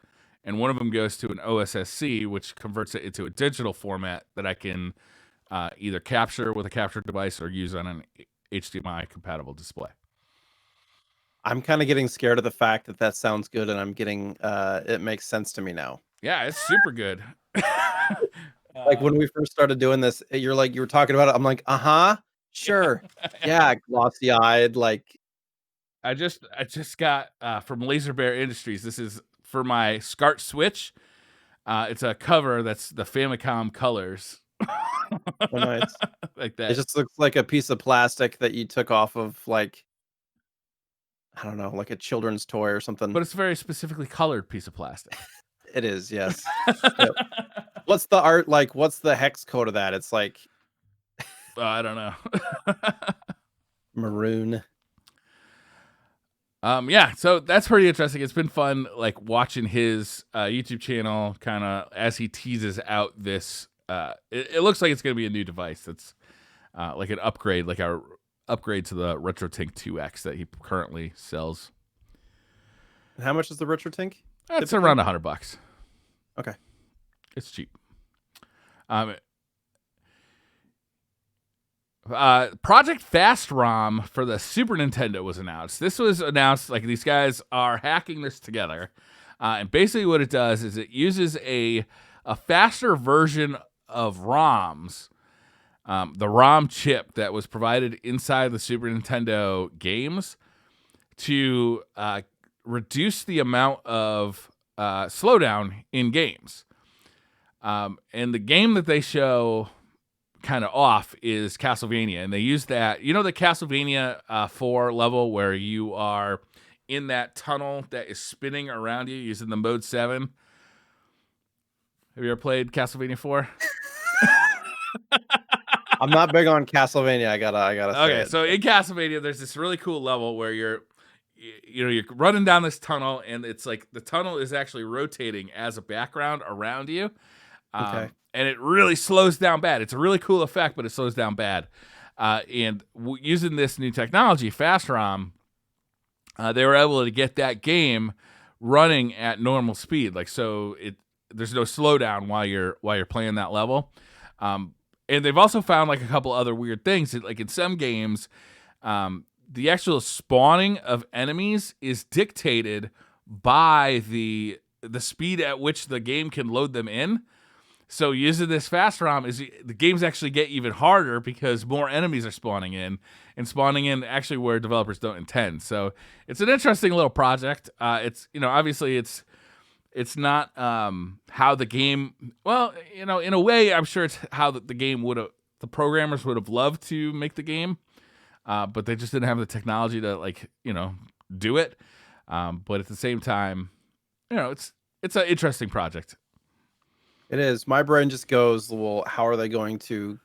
and one of them goes to an OSSC, which converts it into a digital format that I can either capture with a capture device or use on an HDMI compatible display. I'm kind of getting scared of the fact that sounds good, and I'm getting it makes sense to me now. Yeah, it's super good. Like when we first started doing this, you were talking about it. I'm like, sure, yeah, glossy eyed, like. I just got from Laser Bear Industries. This is for my SCART Switch. It's a cover that's the Famicom colors. Oh, nice. Like It that. just looks like a piece of plastic that you took off of, like, I don't know, like a children's toy or something. But it's a very specifically colored piece of plastic. It is, yes. Yep. What's the art like? What's the hex code of that? It's like I don't know. maroon. Yeah, so that's pretty interesting. It's been fun, like watching his YouTube channel, kind of as he teases out this. It looks like it's going to be a new device. That's like an upgrade, like our upgrade to the RetroTink 2X that he currently sells. And how much is the RetroTink? It's around $100. Okay, it's cheap. Project Fast ROM for the Super Nintendo was announced. This was announced like these guys are hacking this together, and basically what it does is it uses a faster version of ROMs, the ROM chip that was provided inside the Super Nintendo games, to reduce the amount of slowdown in games. And the game that they show kind of off is Castlevania, and they use that, the Castlevania 4 level where you are in that tunnel that is spinning around you using the mode 7. Have you ever played Castlevania 4? I'm not big on Castlevania. I gotta say. Okay, so in Castlevania, there's this really cool level where you're running down this tunnel, and it's like the tunnel is actually rotating as a background around you. Okay. And it really slows down bad. It's a really cool effect, but it slows down bad. And using this new technology, Fast ROM, they were able to get that game running at normal speed. Like, so there's no slowdown while you're playing that level. And they've also found like a couple other weird things. Like in some games, the actual spawning of enemies is dictated by the speed at which the game can load them in. So using this Fast ROM, the games actually get even harder because more enemies are spawning in, and spawning in actually where developers don't intend. So it's an interesting little project. It's obviously it's not how the game. Well, in a way, I'm sure it's how the game the programmers would have loved to make the game, but they just didn't have the technology to do it. But at the same time, it's an interesting project. It is. My brain just goes, well, how are they going to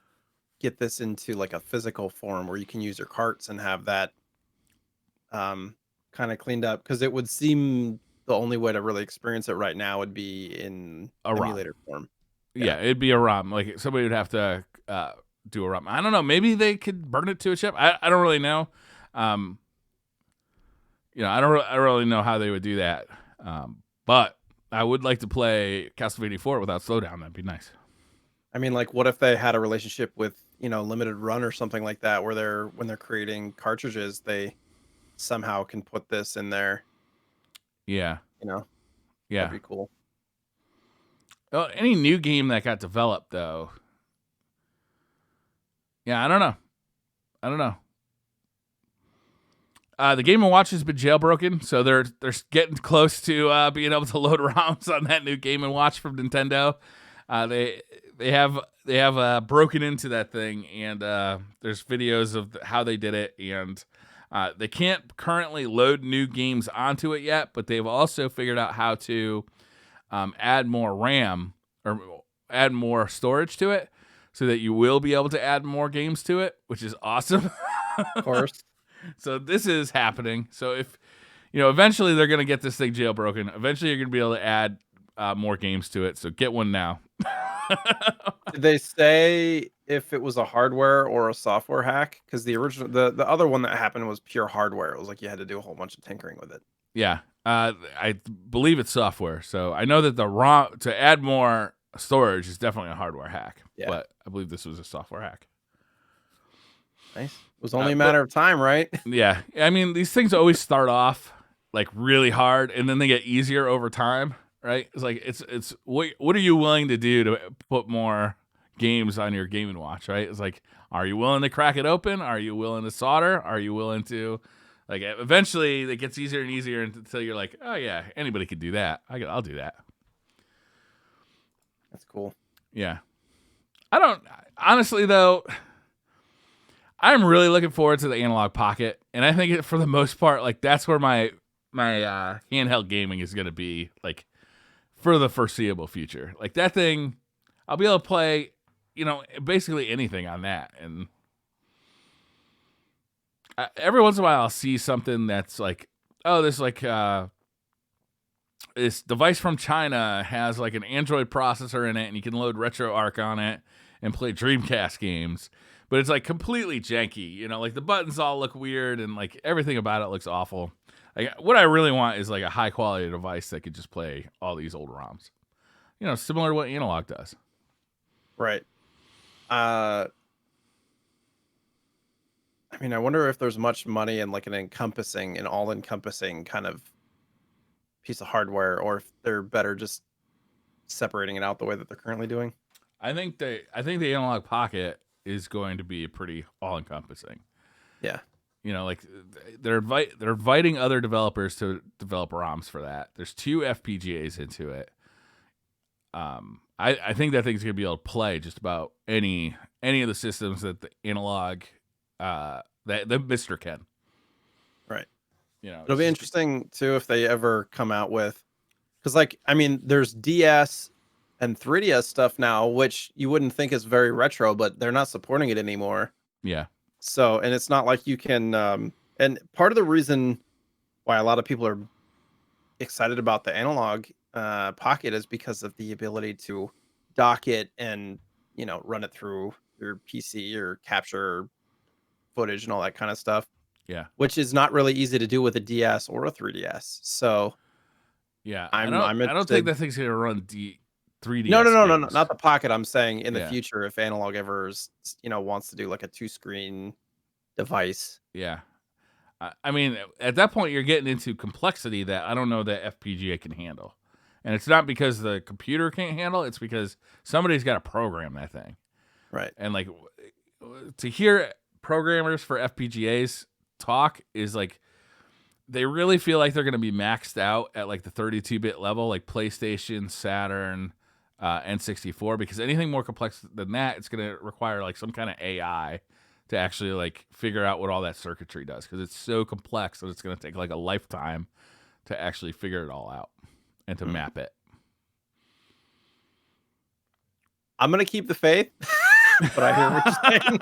get this into like a physical form where you can use your carts and have that kind of cleaned up? Because it would seem the only way to really experience it right now would be in emulator form. Yeah, it'd be a ROM. Like somebody would have to do a ROM. I don't know. Maybe they could burn it to a chip. I don't really know. I don't really know how they would do that. But I would like to play Castlevania 4 without slowdown. That'd be nice. I mean, like, what if they had a relationship with, Limited Run or something like that, where when they're creating cartridges, they somehow can put this in there. Yeah. Yeah. That'd be cool. Well, any new game that got developed, though. Yeah, I don't know. The Game & Watch has been jailbroken, so they're getting close to being able to load ROMs on that new Game & Watch from Nintendo. They have broken into that thing, and there's videos of how they did it, and they can't currently load new games onto it yet, but they've also figured out how to add more RAM or add more storage to it, so that you will be able to add more games to it, which is awesome. Of course. So this is happening. So if, eventually they're going to get this thing jailbroken. Eventually you're going to be able to add more games to it. So get one now. Did they say if it was a hardware or a software hack? Because the original, the other one that happened was pure hardware. It was like you had to do a whole bunch of tinkering with it. Yeah. I believe it's software. So I know that the ROM to add more storage is definitely a hardware hack. Yeah. But I believe this was a software hack. Nice. It was only a matter of time, right? Yeah. I mean, these things always start off like really hard, and then they get easier over time, right? It's like it's what are you willing to do to put more games on your Game & Watch, right? It's like, are you willing to crack it open? Are you willing to solder? Are you willing to, like, eventually it gets easier and easier until you're like, oh yeah, anybody could do that. I'll do that. That's cool. Yeah. I don't, honestly though, I'm really looking forward to the Analogue Pocket, and I think for the most part, like, that's where my handheld gaming is going to be, like, for the foreseeable future. Like, that thing, I'll be able to play, basically anything on that. And every once in a while, I'll see something that's like, oh, this device from China has like an Android processor in it, and you can load RetroArch on it and play Dreamcast games. But it's like completely janky, like the buttons all look weird and like everything about it looks awful. Like, what I really want is like a high quality device that could just play all these old ROMs. Similar to what Analogue does. Right. I mean, I wonder if there's much money in like an all-encompassing kind of piece of hardware, or if they're better just separating it out the way that they're currently doing. I think the Analogue Pocket is going to be pretty all-encompassing. Yeah. Like they're inviting other developers to develop ROMs for that. There's 2 FPGAs into it. I think that thing's gonna be able to play just about any of the systems that the Analogue that the Mister can. Right. It'll be interesting too if they ever come out with, because like, I mean, there's DS and 3DS stuff now, which you wouldn't think is very retro, but they're not supporting it anymore. Yeah. So, and it's not like you can, and part of the reason why a lot of people are excited about the Analogue Pocket is because of the ability to dock it and, run it through your PC or capture footage and all that kind of stuff. Yeah. Which is not really easy to do with a DS or a 3DS. So, yeah, I don't think that thing's gonna run 3DS. No, not the Pocket. I'm saying in the future, if Analogue ever, wants to do like a 2-screen device. Yeah. I mean, at that point, you're getting into complexity that I don't know that FPGA can handle. And it's not because the computer can't handle it. It's because somebody's got to program that thing. Right. And like, to hear programmers for FPGAs talk is like, they really feel like they're going to be maxed out at like the 32-bit level, like PlayStation, Saturn, N64, because anything more complex than that, it's going to require like some kind of AI to actually like figure out what all that circuitry does, because it's so complex that it's going to take like a lifetime to actually figure it all out and to map it. I'm going to keep the faith, but I hear what you're saying.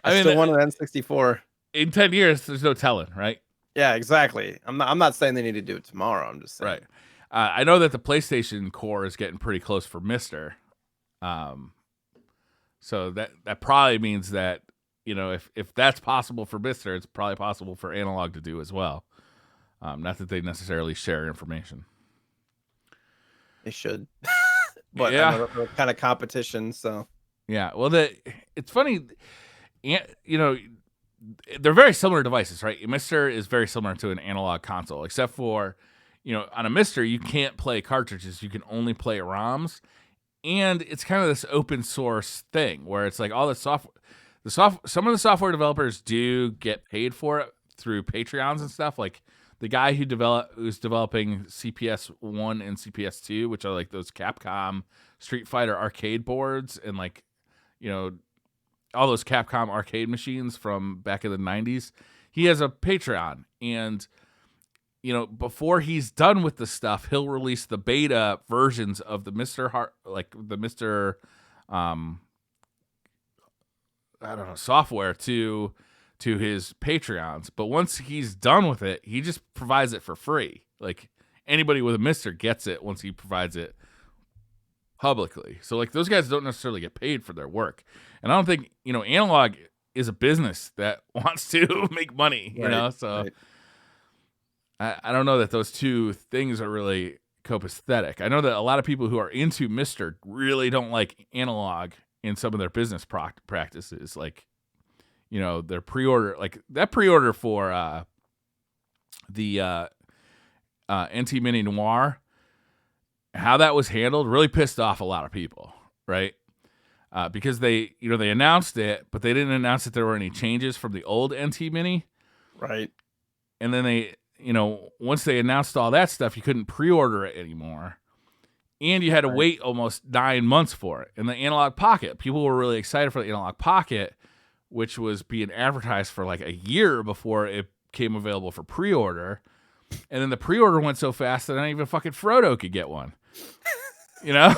I still want an N64. In 10 years, there's no telling, right? Yeah, exactly. I'm not saying they need to do it tomorrow. I'm just saying. Right. I know that the PlayStation core is getting pretty close for Mister. So that probably means that, if that's possible for Mister, it's probably possible for Analogue to do as well. Not that they necessarily share information. They should. But yeah, I know they're kind of competition, so. Yeah, well, it's funny, they're very similar devices, right? Mister is very similar to an analog console, except for, on a Mister, you can't play cartridges. You can only play ROMs. And it's kind of this open source thing where it's like all the software, some of the software developers do get paid for it through Patreons and stuff. Like the guy who's developing CPS 1 and CPS 2, which are like those Capcom Street Fighter arcade boards and like, all those Capcom arcade machines from back in the 90s. He has a Patreon, and before he's done with the stuff, he'll release the beta versions of the software to his Patreons. But once he's done with it, he just provides it for free. Like anybody with a Mister gets it once he provides it publicly. So like those guys don't necessarily get paid for their work. And I don't think, Analogue is a business that wants to make money, so right. I don't know that those two things are really copacetic. I know that a lot of people who are into Mister really don't like Analogue in some of their business practices. Like, their pre-order, like that pre-order for the NT Mini Noir, how that was handled really pissed off a lot of people, right? Because they announced it, but they didn't announce that there were any changes from the old NT Mini. Right. And then they, once they announced all that stuff, you couldn't pre-order it anymore. And you had to wait almost 9 months for it. And the Analogue Pocket, people were really excited for the Analogue Pocket, which was being advertised for like a year before it came available for pre-order. And then the pre-order went so fast that not even fucking Frodo could get one. Yeah,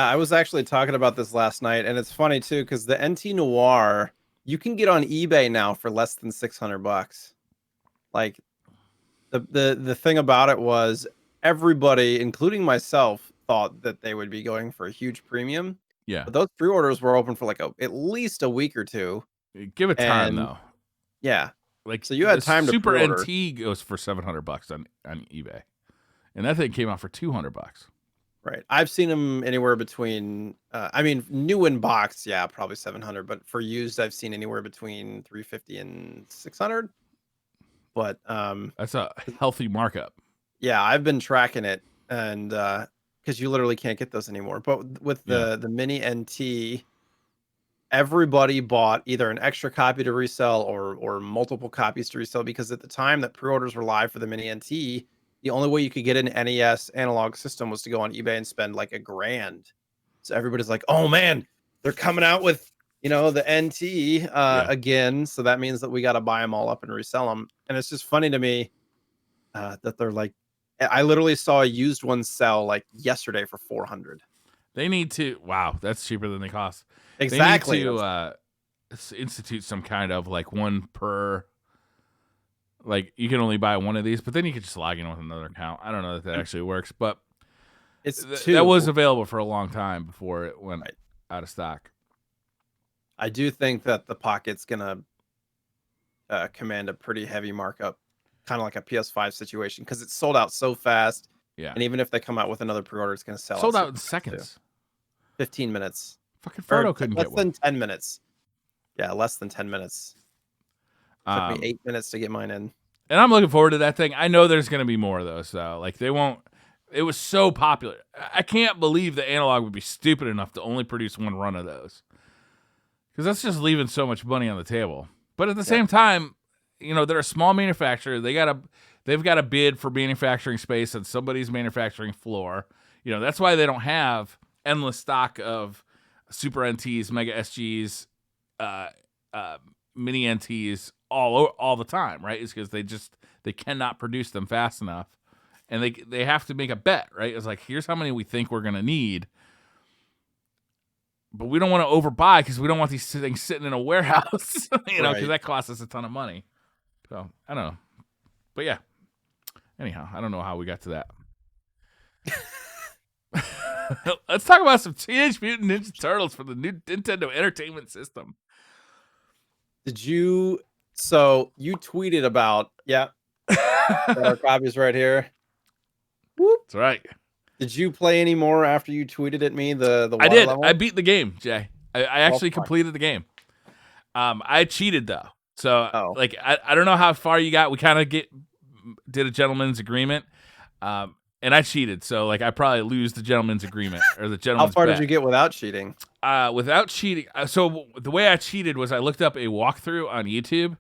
I was actually talking about this last night, and it's funny too because the NT Noir you can get on eBay now for less than $600. Like the thing about it was everybody, including myself, thought that they would be going for a huge premium. Yeah. But those pre-orders were open for like at least a week or two. Give it time though. Yeah. Like so you had time to Super pre-order. NT goes for $700 on eBay. And that thing came out for $200. Right. I've seen them anywhere between new in box, yeah, probably 700, but for used I've seen anywhere between 350 and 600. But that's a healthy markup. Yeah, I've been tracking it, and because you literally can't get those anymore. But with the mini NT, everybody bought either an extra copy to resell or multiple copies to resell, because at the time that pre-orders were live for the mini NT, the only way you could get an NES analog system was to go on eBay and spend like $1,000. So everybody's like, oh man, they're coming out with the NT again, so that means that we got to buy them all up and resell them. And it's just funny to me that they're like, I literally saw a used one sell like yesterday for $400. They need to, wow, that's cheaper than they cost. Exactly. They need to institute some kind of like one per, like you can only buy one of these, but then you could just log in with another account. I don't know that actually works, but that was available for a long time before it went out of stock. I do think that the Pocket's gonna command a pretty heavy markup, kind of like a PS5 situation, because it's sold out so fast. Yeah. And even if they come out with another pre-order, it's gonna sell sold out in seconds. Too. 15 minutes. Fucking Frodo couldn't get one. Less than 10 minutes. Yeah, less than 10 minutes. Took me 8 minutes to get mine in. And I'm looking forward to that thing. I know there's going to be more of those, though. Like, they won't. It was so popular. I can't believe the Analogue would be stupid enough to only produce one run of those. Because that's just leaving so much money on the table. But at the same time, they're a small manufacturer. They've got a bid for manufacturing space on somebody's manufacturing floor. That's why they don't have endless stock of Super NTs, Mega SGs, Mini NTs all the time, right? It's because they cannot produce them fast enough, and they have to make a bet, right? It's like, here's how many we think we're gonna need, but we don't want to overbuy because we don't want these things sitting in a warehouse, because that costs us a ton of money. So I don't know, but yeah. Anyhow, I don't know how we got to that. Let's talk about some Teenage Mutant Ninja Turtles for the new Nintendo Entertainment System. So you tweeted about, got our copies right here. Whoop. That's right. Did you play any more after you tweeted at me the water I did. level? I beat the game, Jay. I actually completed the game. I cheated though. So I don't know how far you got. We kind of did a gentleman's agreement. And I cheated, so I probably lose the gentleman's agreement or the gentleman's How far bet. did you get without cheating? Without cheating, so the way I cheated was I looked up a walkthrough on YouTube.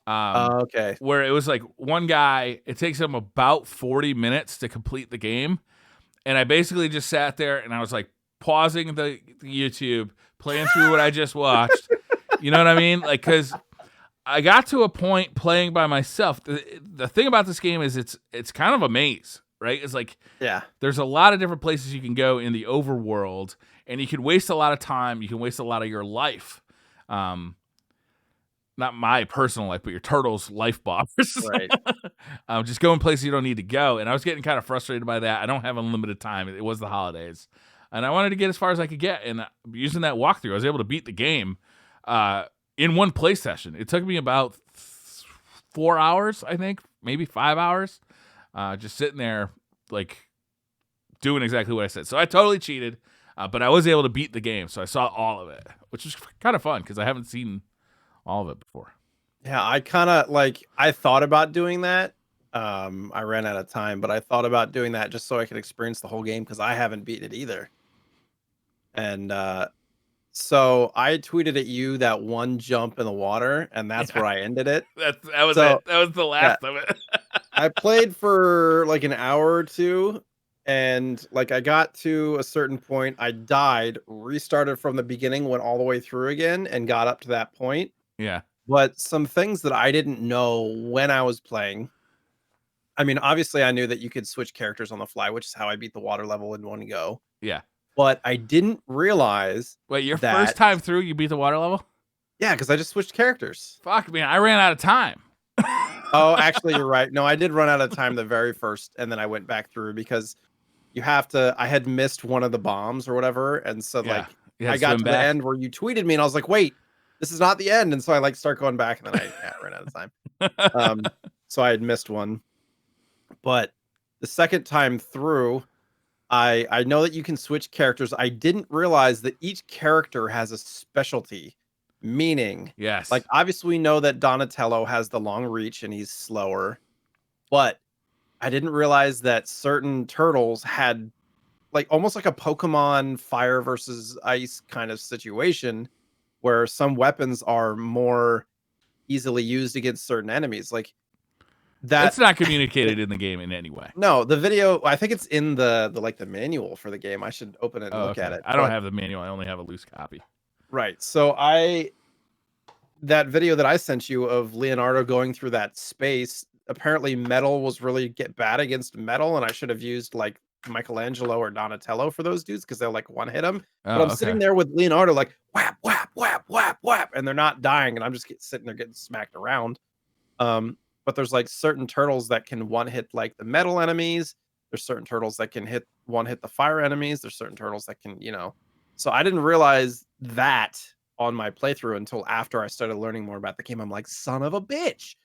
Okay. Where it was like one guy, it takes him about 40 minutes to complete the game, and I basically just sat there and I was like pausing the YouTube, playing through what I just watched. You know what I mean? Because I got to a point playing by myself. The thing about this game is it's kind of a maze. Right? It's like, there's a lot of different places you can go in the overworld, and you can waste a lot of time. You can waste a lot of your life. Not my personal life, but your turtle's life bars. Right. Just going places you don't need to go. And I was getting kind of frustrated by that. I don't have unlimited time. It was the holidays. And I wanted to get as far as I could get. And using that walkthrough, I was able to beat the game in one play session. It took me about 4 hours, I think, maybe 5 hours. Just sitting there, doing exactly what I said. So I totally cheated, but I was able to beat the game. So I saw all of it, which was kind of fun because I haven't seen all of it before. Yeah, I kind of I thought about doing that, I ran out of time, but I thought about doing that just so I could experience the whole game because I haven't beaten it either. And so I tweeted at you that one jump in the water, and that's Yeah, where I ended it. that was So it. That was the yeah, last of it. I played for like an hour or two, and like I got to a certain point, I died, restarted from the beginning, went all the way through again, and got up to that point. Yeah, But some things that I didn't know when I was playing. I mean, obviously, I knew that you could switch characters on the fly, which is how I beat the water level in one go. yeah. But I didn't realize Wait, your first that, time through, you beat the water level? yeah, because I just switched characters. Fuck, man, I ran out of time. Oh, actually, you're right. No, I did run out of time the very first, and then I went back through because you have to. I had missed one of the bombs or whatever, and so Yeah, like you had I to got swim to the back. end where you tweeted me, and I was like, "Wait, this is not the end." And so I like start going back, and then I ran out of time. So I had missed one, but the second time through, I know that you can switch characters. I didn't realize that each character has a specialty, meaning like Yes. obviously we know that Donatello has the long reach and he's slower, but I didn't realize that certain turtles had like almost like a Pokemon fire versus ice kind of situation where some weapons are more easily used against certain enemies. Like It's that. not communicated in the game in any way. No, the video, I think it's in the like the manual for the game. I should open it and Oh, look at okay. it. I don't But have the manual. I only have a loose copy. right. So that video that I sent you of Leonardo going through that space, apparently metal was really get bad against metal, and I should have used like Michelangelo or Donatello for those dudes because they'll like one hit them. But I'm Oh, okay. sitting there with Leonardo like whap whap whap whap whap, and they're not dying, and I'm just sitting there getting smacked around. But there's like certain turtles that can one hit like the metal enemies. There's certain turtles that can hit the fire enemies. There's certain turtles that can, So I didn't realize that on my playthrough until after I started learning more about the game. I'm like, son of a bitch.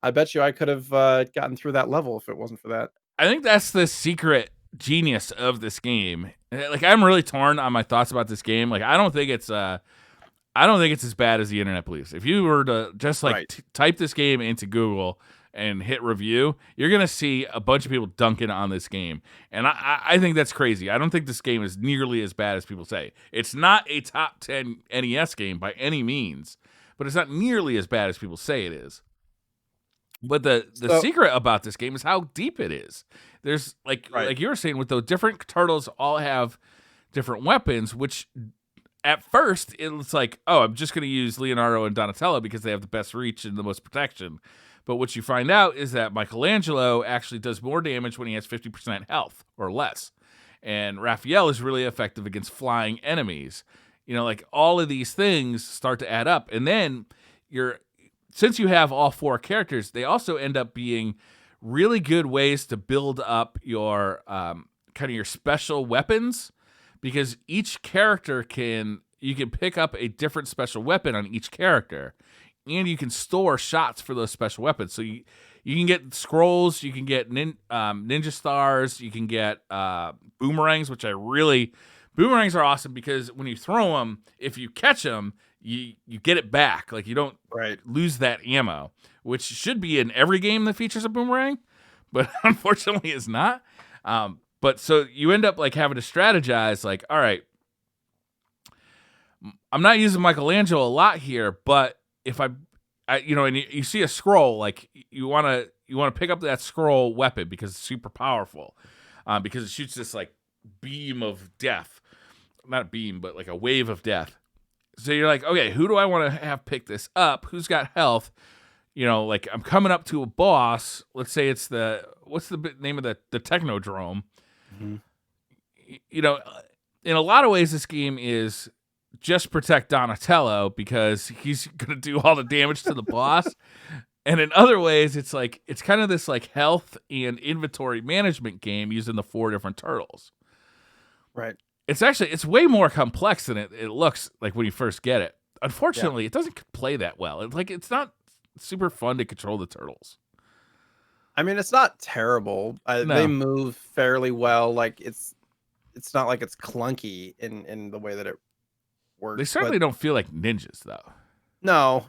I bet you I could have gotten through that level if it wasn't for that. I think that's the secret genius of this game. Like, I'm really torn on my thoughts about this game. Like, I don't think it's as bad as the internet believes. If you were to just like Right. type this game into Google and hit review, you're gonna see a bunch of people dunking on this game, and I think that's crazy. I don't think this game is nearly as bad as people say. It's not a top 10 NES game by any means, but it's not nearly as bad as people say it is. But the So secret about this game is how deep it is. There's right. like you were saying, with the different turtles all have different weapons, which at first it's like, oh, I'm just going to use Leonardo and Donatello because they have the best reach and the most protection. But what you find out is that Michelangelo actually does more damage when he has 50% health or less. And Raphael is really effective against flying enemies. Like all of these things start to add up. And then since you have all four characters, they also end up being really good ways to build up your kind of your special weapons, because each character you can pick up a different special weapon on each character, and you can store shots for those special weapons. So you can get scrolls, you can get ninja stars, you can get boomerangs, boomerangs are awesome because when you throw them, if you catch them, you get it back. Like, you don't Right. lose that ammo, which should be in every game that features a boomerang, but unfortunately it's not. But so you end up like having to strategize, like, all right, I'm not using Michelangelo a lot here, but if and you see a scroll, like you want to pick up that scroll weapon because it's super powerful, because it shoots this like beam of death, not a beam, but like a wave of death. So you're like, okay, who do I want to have pick this up? Who's got health? Like I'm coming up to a boss. Let's say it's what's the name of the Technodrome? Mm-hmm. In a lot of ways, this game is just protect Donatello because he's going to do all the damage to the boss. And in other ways, it's kind of this like health and inventory management game using the four different turtles. Right. It's way more complex than it looks like when you first get it. Unfortunately, It doesn't play that well. It's not super fun to control the turtles. I mean, it's not terrible. No. They move fairly well. Like it's not like it's clunky in the way that it works. They certainly don't feel like ninjas, though. No,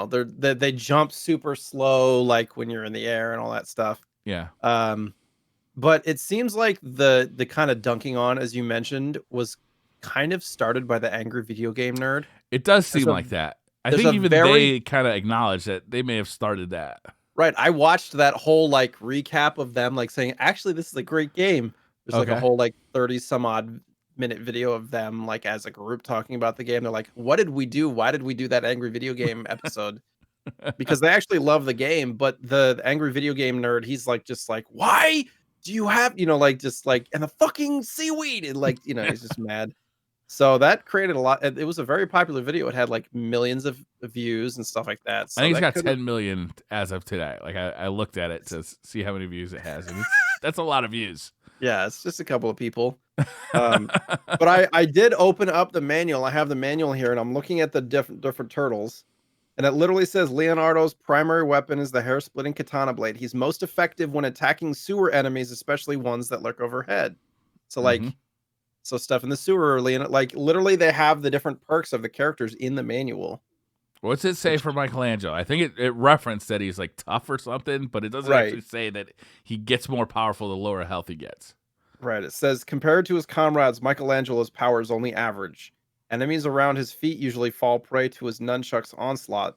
they jump super slow, like when you're in the air and all that stuff. Yeah. But it seems like the kind of dunking on, as you mentioned, was kind of started by the angry video game nerd. It does There's seem a like that. I there's think a even very they kind of acknowledge that they may have started that. right. I watched that whole like recap of them like saying, actually, this is a great game. There's like a Okay. whole like 30 some odd minute video of them like as a group talking about the game. They're like, what did we do? Why did we do that angry video game episode? Because they actually love the game, but the angry video game nerd, he's like just like, why do you have, like just like and the fucking seaweed and like, he's just mad. So that created a lot. It was a very popular video. It had like millions of views and stuff like that. I So think it's that got could have 10 million as of today. Like I looked at it to see how many views it has, and that's a lot of views. yeah, it's just a couple of people. But I did open up the manual. I have the manual here, and I'm looking at the different turtles. And it literally says Leonardo's primary weapon is the hair-splitting katana blade. He's most effective when attacking sewer enemies, especially ones that lurk overhead. So Hmm. so stuff in the sewer, like literally they have the different perks of the characters in the manual. What's it say Which for Michelangelo? I think it referenced that he's like tough or something, but it doesn't right, actually say that he gets more powerful the lower health he gets. right. It says compared to his comrades, Michelangelo's power is only average. Enemies around his feet usually fall prey to his nunchucks onslaught,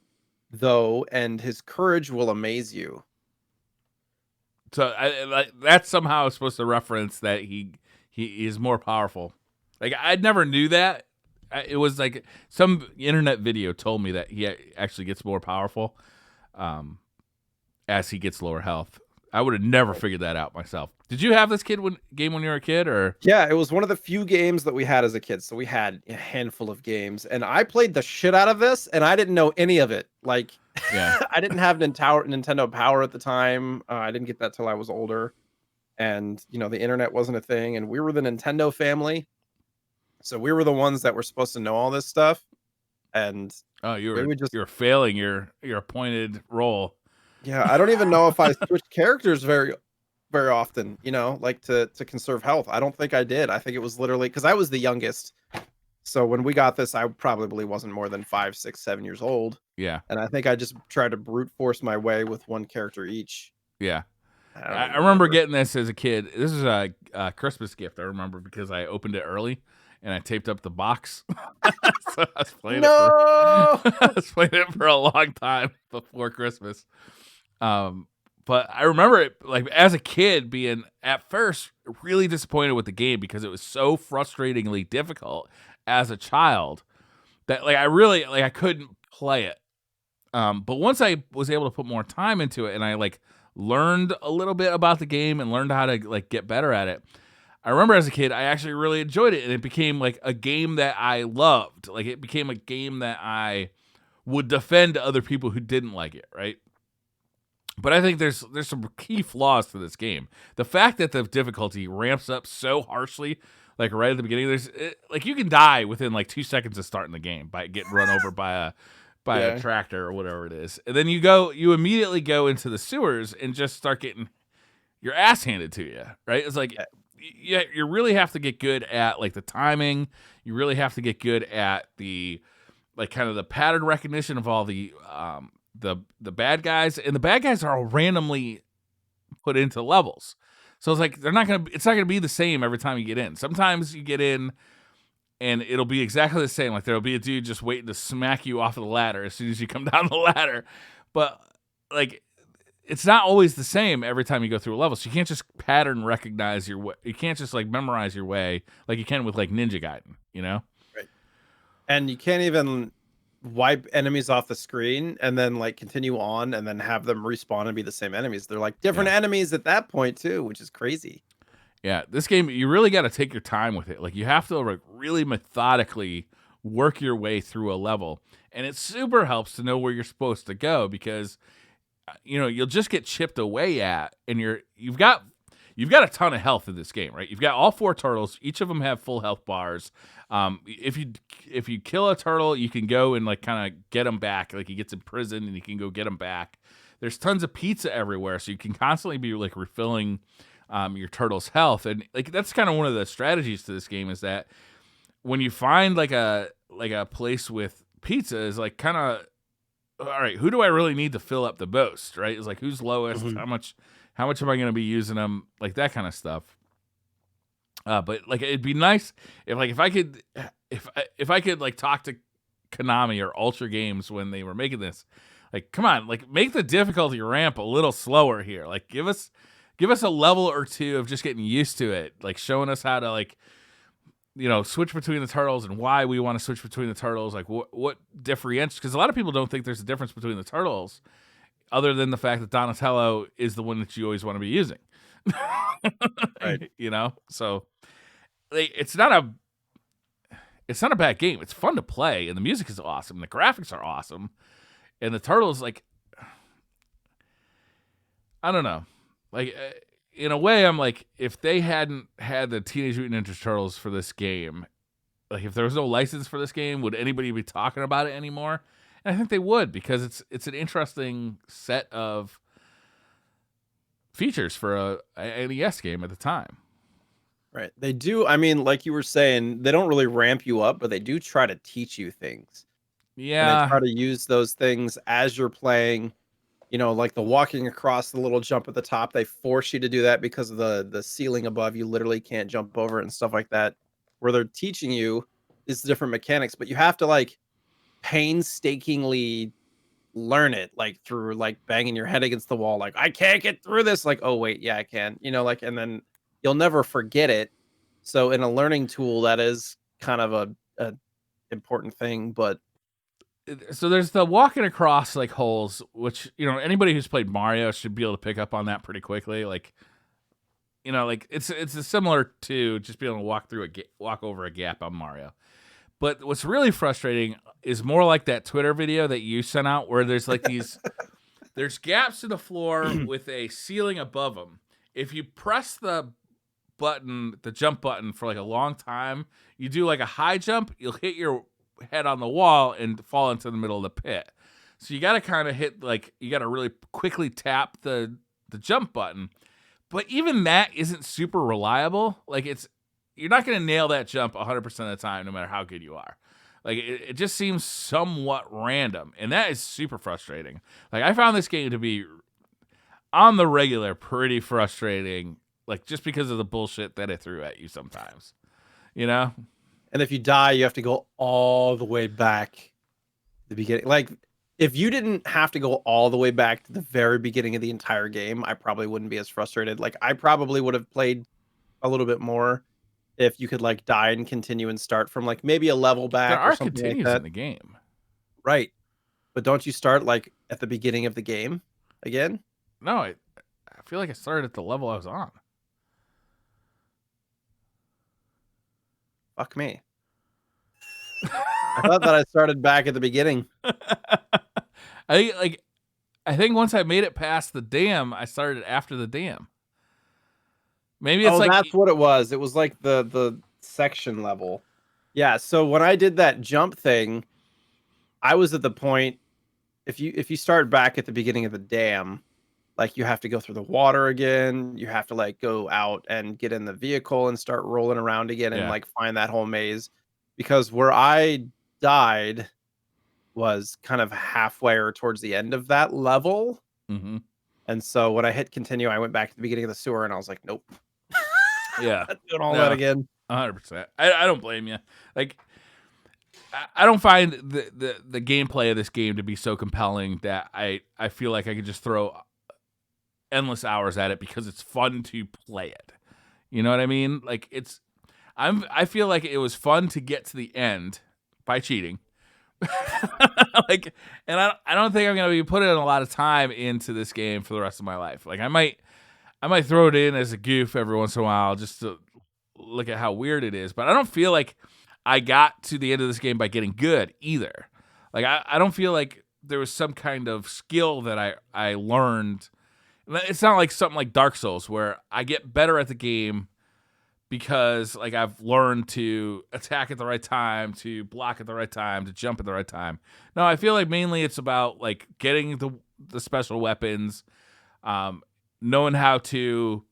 though, and his courage will amaze you. So that's somehow supposed to reference that he is more powerful. Like I never knew that. It was like some internet video told me that he actually gets more powerful as he gets lower health. I would have never figured that out myself. Did you have this game when you were a kid, or? Yeah, it was one of the few games that we had as a kid. So we had a handful of games, and I played the shit out of this, and I didn't know any of it. Like, Yeah, I didn't have Nintendo Power at the time. I didn't get that till I was older, and the internet wasn't a thing. And we were the Nintendo family, so we were the ones that were supposed to know all this stuff. And oh, we would just, you're failing your appointed role. yeah, I don't even know if I switched characters very often, like to conserve health. I don't think I did. I think it was literally because I was the youngest. So when we got this, I probably wasn't more than 5, 6, 7 years old. Yeah, And I think I just tried to brute force my way with one character each. yeah. I don't I even remember remember. getting this as a kid. This is a Christmas gift. I remember because I opened it early and I taped up the box. So I was playing it for No. I was playing it for a long time before Christmas. But I remember it like as a kid being at first really disappointed with the game because it was so frustratingly difficult as a child that like I really like I couldn't play it. But once I was able to put more time into it and I like learned a little bit about the game and learned how to like get better at it. I remember as a kid, I actually really enjoyed it, and it became like a game that I loved. Like it became a game that I would defend to other people who didn't like it, right? But I think there's some key flaws to this game. The fact that the difficulty ramps up so harshly, like right at the beginning, like you can die within like 2 seconds of starting the game by getting run over by a Yeah. tractor or whatever it is, and then you immediately go into the sewers and just start getting your ass handed to you, right? It's like you really have to get good at like the timing. You really have to get good at the like kind of the pattern recognition of all the bad guys, and the bad guys are all randomly put into levels. So it's like it's not gonna be the same every time you get in. Sometimes you get in and it'll be exactly the same. Like there'll be a dude just waiting to smack you off of the ladder as soon as you come down the ladder. But like it's not always the same every time you go through a level. So you can't just pattern recognize your way. You can't just like memorize your way like you can with like Ninja Gaiden, you know? Right. And you can't even wipe enemies off the screen and then like continue on and then have them respawn and be the same enemies. They're like different Yeah. enemies at that point too, which is crazy. Yeah. This game, you really got to take your time with it. Like you have to like really methodically work your way through a level. And it super helps to know where you're supposed to go because you'll just get chipped away at and you've got a ton of health in this game, right? You've got all 4 turtles. Each of them have full health bars. If you kill a turtle, you can go and like kind of get him back. Like he gets in prison and you can go get him back. There's tons of pizza everywhere, so you can constantly be like refilling your turtle's health. And like that's kind of one of the strategies to this game is that when you find like a place with pizza is like kind of all right, who do I really need to fill up the most, right? It's like who's lowest, Mhm. how much How much am I going to be using them? Like that kind of stuff. But like it'd be nice if I could like talk to Konami or Ultra Games when they were making this. Like, come on, like make the difficulty ramp a little slower here. Like give us a level or two of just getting used to it. Like showing us how to like, you know, switch between the turtles and why we want to switch between the turtles. Like what differentiates, because a lot of people don't think there's a difference between the turtles other than the fact that Donatello is the one that you always want to be using. Right. You know, so it's not a bad game. It's fun to play, and the music is awesome. The graphics are awesome, and the turtles, like, I don't know, like in a way, I'm like, if they hadn't had the Teenage Mutant Ninja Turtles for this game, like if there was no license for this game, would anybody be talking about it anymore? And I think they would, because it's an interesting set of features for a NES game at the time. Right. They do. I mean, like you were saying, they don't really ramp you up, but they do try to teach you things. And they Yeah. try to use those things as you're playing. You know, like the walking across the little jump at the top. They force you to do that because of the ceiling above. You literally can't jump over it and stuff like that. Where they're teaching you is different mechanics, but you have to like painstakingly learn it, like through like banging your head against the wall, like I can't get through this, like oh wait, yeah I can, you know, like, and then you'll never forget it. So in a learning tool, that is kind of a important thing. But So there's the walking across like holes, which, you know, anybody who's played Mario should be able to pick up on that pretty quickly. Like, you know, like it's similar to just being able to walk over a gap on Mario. But what's really frustrating is more like that Twitter video that you sent out, where there's like there's gaps in the floor with a ceiling above them. If you press the jump button for like a long time, you do like a high jump, you'll hit your head on the wall and fall into the middle of the pit. So you got to kind of you got to really quickly tap the jump button. But even that isn't super reliable. Like you're not going to nail that jump 100% of the time, no matter how good you are. Like it just seems somewhat random, and that is super frustrating. Like I found this game to be on the regular pretty frustrating, like just because of the bullshit that it threw at you sometimes, you know? and if you die, you have to go all the way back to the beginning. Like if you didn't have to go all the way back to the very beginning of the entire game, I probably wouldn't be as frustrated. Like I probably would have played a little bit more if you could like die and continue and start from like maybe a level There back or are something like continues that. in the game. Right. But don't you start like at the beginning of the game again? No, I feel like I started at the level I was on. Fuck me. I thought that I started back at the beginning. I think once I made it past the dam, I started after the dam. Maybe it's that's what it was. It was like the section level. Yeah, so when I did that jump thing, I was at the point, if you start back at the beginning of the dam, like you have to go through the water again, you have to like go out and get in the vehicle and start rolling around again and like find that whole maze, because where I died was kind of halfway or towards the end of that level. Mm-hmm. And so when I hit continue, I went back to the beginning of the sewer and I was like, nope. Yeah. Doing all that again. 100%. I don't blame you. Like, I don't find the gameplay of this game to be so compelling that I feel like I could just throw endless hours at it because it's fun to play it. You know what I mean? Like I feel like it was fun to get to the end by cheating. Like, and I don't think I'm gonna be putting a lot of time into this game for the rest of my life. Like I might throw it in as a goof every once in a while just to look at how weird it is, but I don't feel like I got to the end of this game by getting good either. Like I don't feel like there was some kind of skill that I learned. It's not like something like Dark Souls where I get better at the game because like I've learned to attack at the right time, to block at the right time, to jump at the right time. No, I feel like mainly it's about like getting the special weapons, knowing how to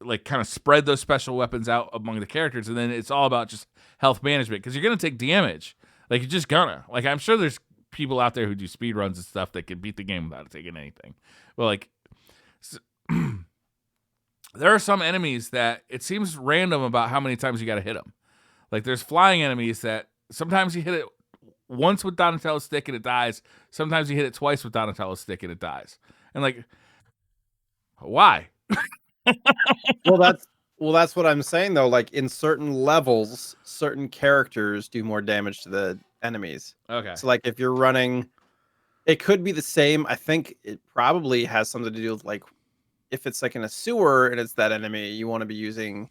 like kind of spread those special weapons out among the characters, and then it's all about just health management because you're gonna take damage. Like you're just gonna. Like I'm sure there's people out there who do speed runs and stuff that can beat the game without taking anything. Well, like there are some enemies that it seems random about how many times you got to hit them. Like there's flying enemies that sometimes you hit it once with Donatello's stick and it dies. Sometimes you hit it twice with Donatello's stick and it dies. And like, why? Well, that's what I'm saying though. Like in certain levels, certain characters do more damage to the enemies. Okay. So like if you're running, it could be the same. I think it probably has something to do with like if it's like in a sewer and it's that enemy, you want to be using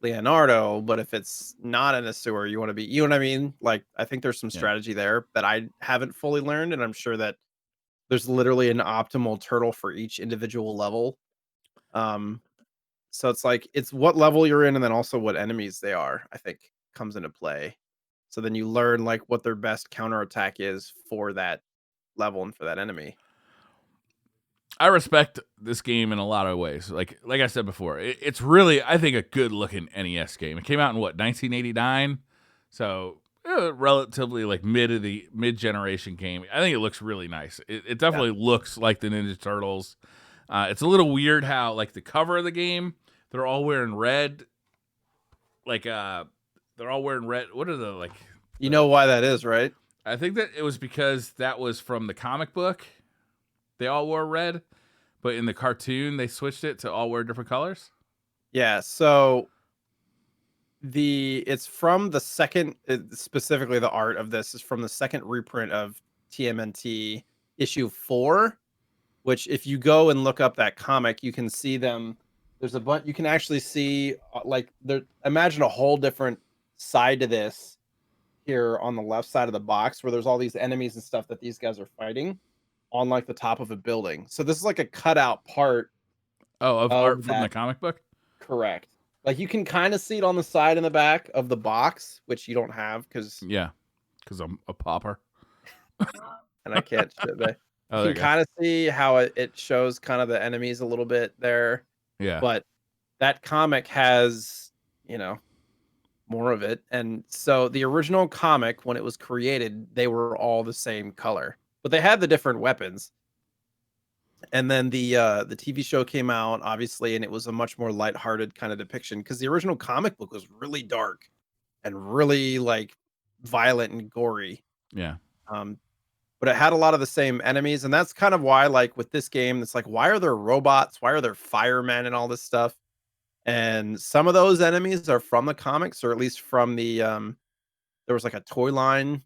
Leonardo, but if it's not in a sewer, you want to be, you know what I mean? Like I think there's some Yeah. strategy there that I haven't fully learned, and I'm sure that there's literally an optimal turtle for each individual level. Um, so it's like it's what level you're in, and then also what enemies they are, I think comes into play. So then you learn like what their best counterattack is for that level and for that enemy. I respect this game in a lot of ways. Like I said before, it's really, I think, a good looking NES game. It came out in what, 1989, so relatively like mid generation game. I think it looks really nice. It definitely looks like the Ninja Turtles. It's a little weird how like the cover of the game, they're all wearing red. Like they're all wearing red. What are the like? You know why that is, right? I think that it was because that was from the comic book. They all wore red, but in the cartoon they switched it to all wear different colors. Yeah, so it's from the second, specifically the art of this is from the second reprint of TMNT issue 4, which if you go and look up that comic, you can see them. There's a bunch, you can actually see like there, imagine a whole different side to this here on the left side of the box where there's all these enemies and stuff that these guys are fighting on like the top of a building. So this is like a cutout part Of art of from the that. comic book. Correct. Like you can kind of see it on the side and the back of the box, which you don't have because Yeah, because I'm a pauper. and I can't shit there. Oh, You there can you go. kind of see how it shows kind of the enemies a little bit there, Yeah, but that comic has, more of it. And so the original comic, when it was created, they were all the same color, but they had the different weapons. And then the TV show came out, obviously, and it was a much more lighthearted kind of depiction because the original comic book was really dark and really like violent and gory. yeah. Um, but it had a lot of the same enemies, and that's kind of why, like with this game, it's like, why are there robots? Why are there firemen and all this stuff? And some of those enemies are from the comics, or at least from the there was like a toy line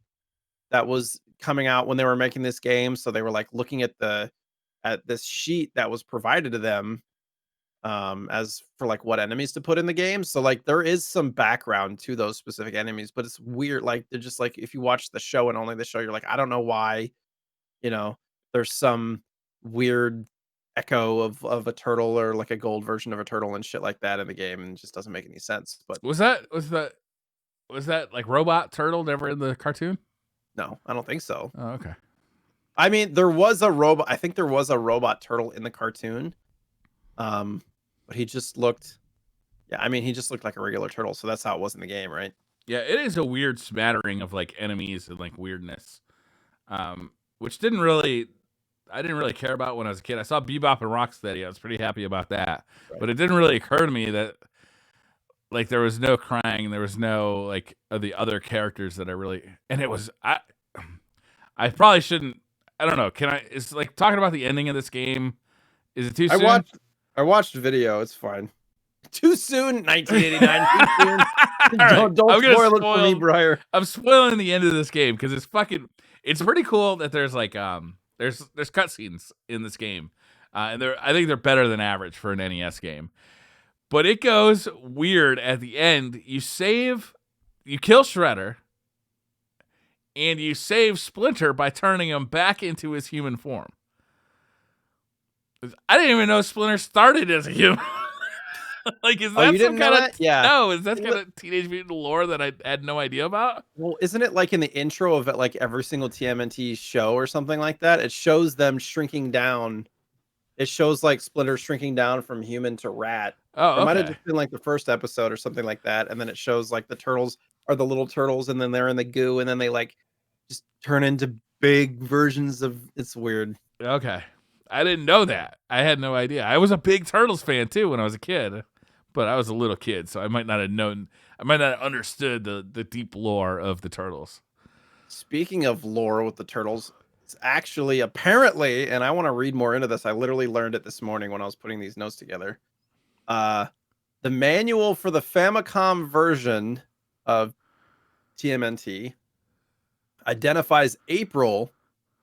that was coming out when they were making this game. So they were like looking at this sheet that was provided to them as for like what enemies to put in the game. So like there is some background to those specific enemies, but it's weird. Like they're just like if you watch the show and only the show, you're like, I don't know why, you know, there's some weird echo of a turtle or like a gold version of a turtle and shit like that in the game, and it just doesn't make any sense. But Was that like robot turtle never in the cartoon? no, I don't think so. Oh, okay. I mean, there was a robot. I think there was a robot turtle in the cartoon. But he just looked, yeah, I mean, he just looked like a regular turtle. So that's how it was in the game, right? Yeah, it is a weird smattering of like enemies and like weirdness, which I didn't really care about when I was a kid. I saw Bebop and Rocksteady. I was pretty happy about that, Right. but it didn't really occur to me that like there was no crying, there was no like of the other characters that I really, and it was I probably shouldn't. I don't know. Can I? It's like talking about the ending of this game. Is it too soon? I watched the video. It's fine. Too soon, 1989. Too soon. Right. Don't spoil it for me, Briar. I'm spoiling the end of this game because it's pretty cool that there's like there's cutscenes in this game, and I think they're better than average for an NES game. But it goes weird at the end. You kill Shredder, and you save Splinter by turning him back into his human form. I didn't even know Splinter started as a human. Like, is that some kind of no? Is that kind of Teenage Mutant lore that I had no idea about? Well, isn't it like in the intro of it, like every single TMNT show or something like that? It shows them shrinking down. It shows like Splinter shrinking down from human to rat. Oh, it might have okay. just been like the first episode or something like that, and then it shows like the turtles are the little turtles, and then they're in the goo, and then they like just turn into big versions of. It's weird. Okay. I didn't know that. I had no idea. I was a big Turtles fan too when I was a kid, but I was a little kid, so I might not have known. I might not have understood the deep lore of the Turtles. Speaking of lore with the Turtles, it's actually apparently, and I want to read more into this. I literally learned it this morning when I was putting these notes together. The manual for the Famicom version of TMNT identifies April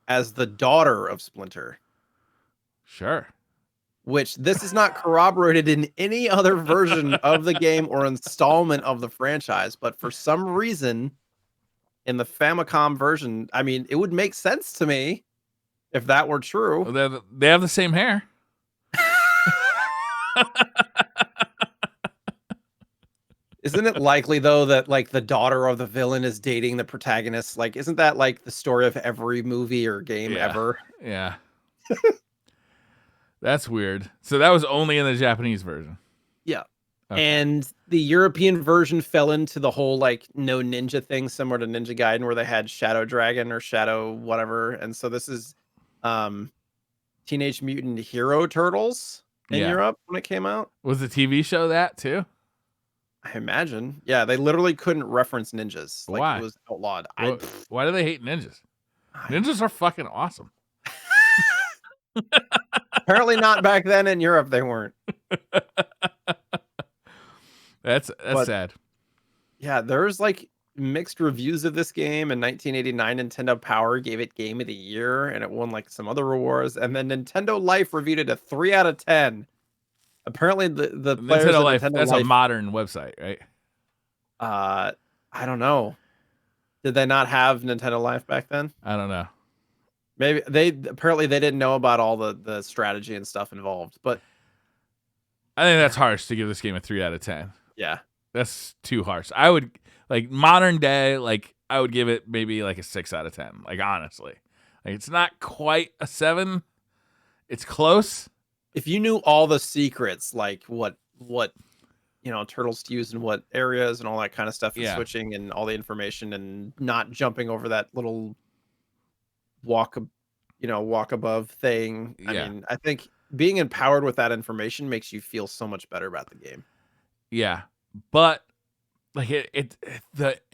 as the daughter of Splinter. Sure. Which this is not corroborated in any other version of the game or installment of the franchise, but for some reason in the Famicom version, I mean, it would make sense to me if that were true. Well, they have the same hair. Isn't it likely though that like the daughter of the villain is dating the protagonist? Like, isn't that like the story of every movie or game ever? Yeah. That's weird. So that was only in the Japanese version. Yeah. Okay. And the European version fell into the whole like no ninja thing, similar to Ninja Gaiden, where they had Shadow Dragon or Shadow whatever. And so this is Teenage Mutant Hero Turtles in Europe when it came out. Was the TV show that too? I imagine. Yeah, they literally couldn't reference ninjas. Like Why? it was outlawed. Why do they hate ninjas? Ninjas are fucking awesome. Apparently not back then in Europe. They weren't. That's sad. Yeah, there's like mixed reviews of this game. In 1989, Nintendo Power gave it Game of the Year, and it won like some other rewards. And then Nintendo Life reviewed it a 3 out of 10. Apparently, the players Nintendo of Life, Nintendo that's Life, a modern website, right? I don't know. Did they not have Nintendo Life back then? I don't know. Maybe they didn't know about all the strategy and stuff involved. But I think that's harsh to give this game a 3 out of 10. Yeah, that's too harsh. I would like modern day, like I would give it maybe like a 6 out of 10. Like honestly, like it's not quite a 7. It's close. If you knew all the secrets, like what turtles to use in what areas and all that kind of stuff, and switching and all the information, and not jumping over that little walk above thing. I mean, I think being empowered with that information makes you feel so much better about the game. Yeah, but like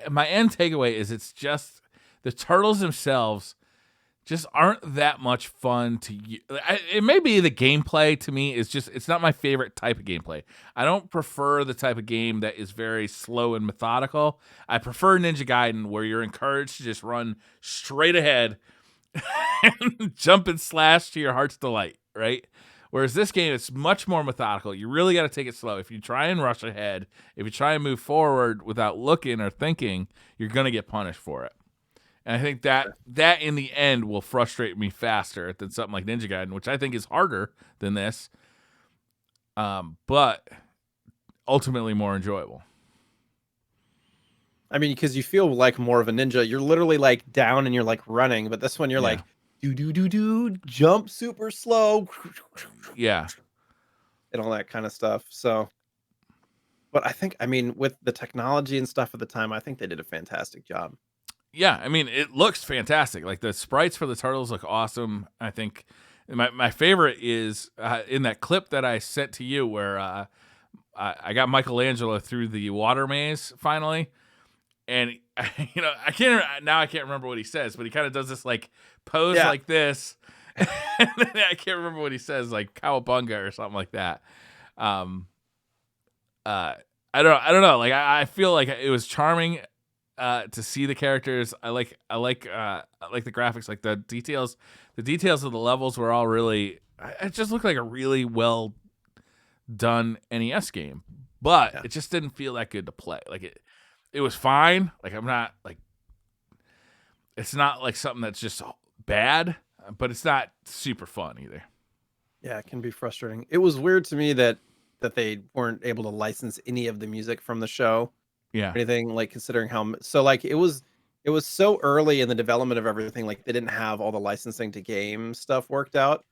my end takeaway is it's just the turtles themselves just aren't that much fun to use. It may be the gameplay to me is just, it's not my favorite type of gameplay. I don't prefer the type of game that is very slow and methodical. I prefer Ninja Gaiden, where you're encouraged to just run straight ahead and jump and slash to your heart's delight, right? Whereas this game, it's much more methodical. You really got to take it slow. If you try and rush ahead, if you try and move forward without looking or thinking, you're going to get punished for it. And I think that in the end will frustrate me faster than something like Ninja Gaiden, which I think is harder than this, but ultimately more enjoyable. I mean, because you feel like more of a ninja. You're literally like down and you're like running, but this one you're like do jump super slow. Yeah. And all that kind of stuff. So, but I think, I mean, with the technology and stuff at the time, I think they did a fantastic job. Yeah, I mean, it looks fantastic. Like the sprites for the turtles look awesome. I think my favorite is in that clip that I sent to you, where I got Michelangelo through the water maze finally, and I can't remember what he says, but he kind of does this like pose like this, and then I can't remember what he says, like cowabunga or something like that. I don't know. Like I feel like it was charming. To see the characters, I like the graphics, like the details of the levels were all really. It just looked like a really well done NES game, but it just didn't feel that good to play. Like it was fine. Like I'm not like, it's not like something that's just bad, but it's not super fun either. Yeah, it can be frustrating. It was weird to me that they weren't able to license any of the music from the show. Yeah. Anything, like considering how so like it was so early in the development of everything, like they didn't have all the licensing to game stuff worked out.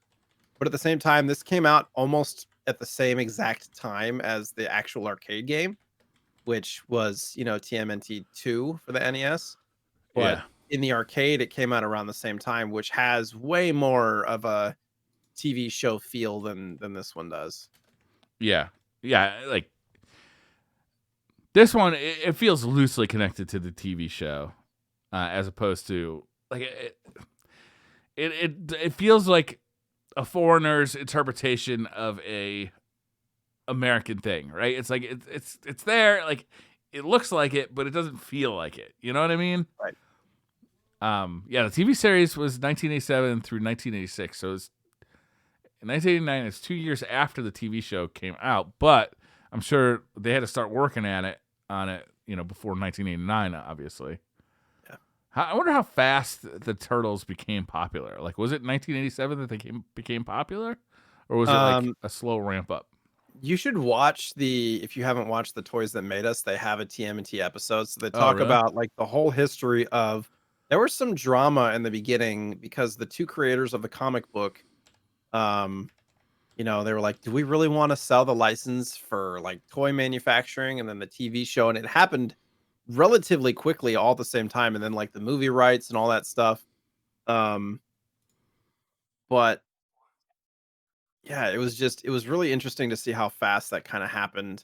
But at the same time, this came out almost at the same exact time as the actual arcade game, which was, TMNT 2 for the NES. But in the arcade, it came out around the same time, which has way more of a TV show feel than this one does. Yeah, like this one, it feels loosely connected to the TV show, as opposed to like it feels like a foreigner's interpretation of a American thing, right? It's like it's there, like it looks like it, but it doesn't feel like it. You know what I mean? Right. Yeah, the TV series was 1987 through 1986, so it's in 1989. It's 2 years after the TV show came out, but I'm sure they had to start working on it, before 1989, obviously. Yeah. I wonder how fast the Turtles became popular. Like, was it 1987 that they became popular, or was it like a slow ramp up? You should watch if you haven't watched The Toys That Made Us, they have a TMNT episode. So they talk about like the whole history of, there was some drama in the beginning because the two creators of the comic book, they were like, do we really want to sell the license for like toy manufacturing and then the TV show? And it happened relatively quickly all at the same time. And then like the movie rights and all that stuff. But yeah, it was really interesting to see how fast that kind of happened.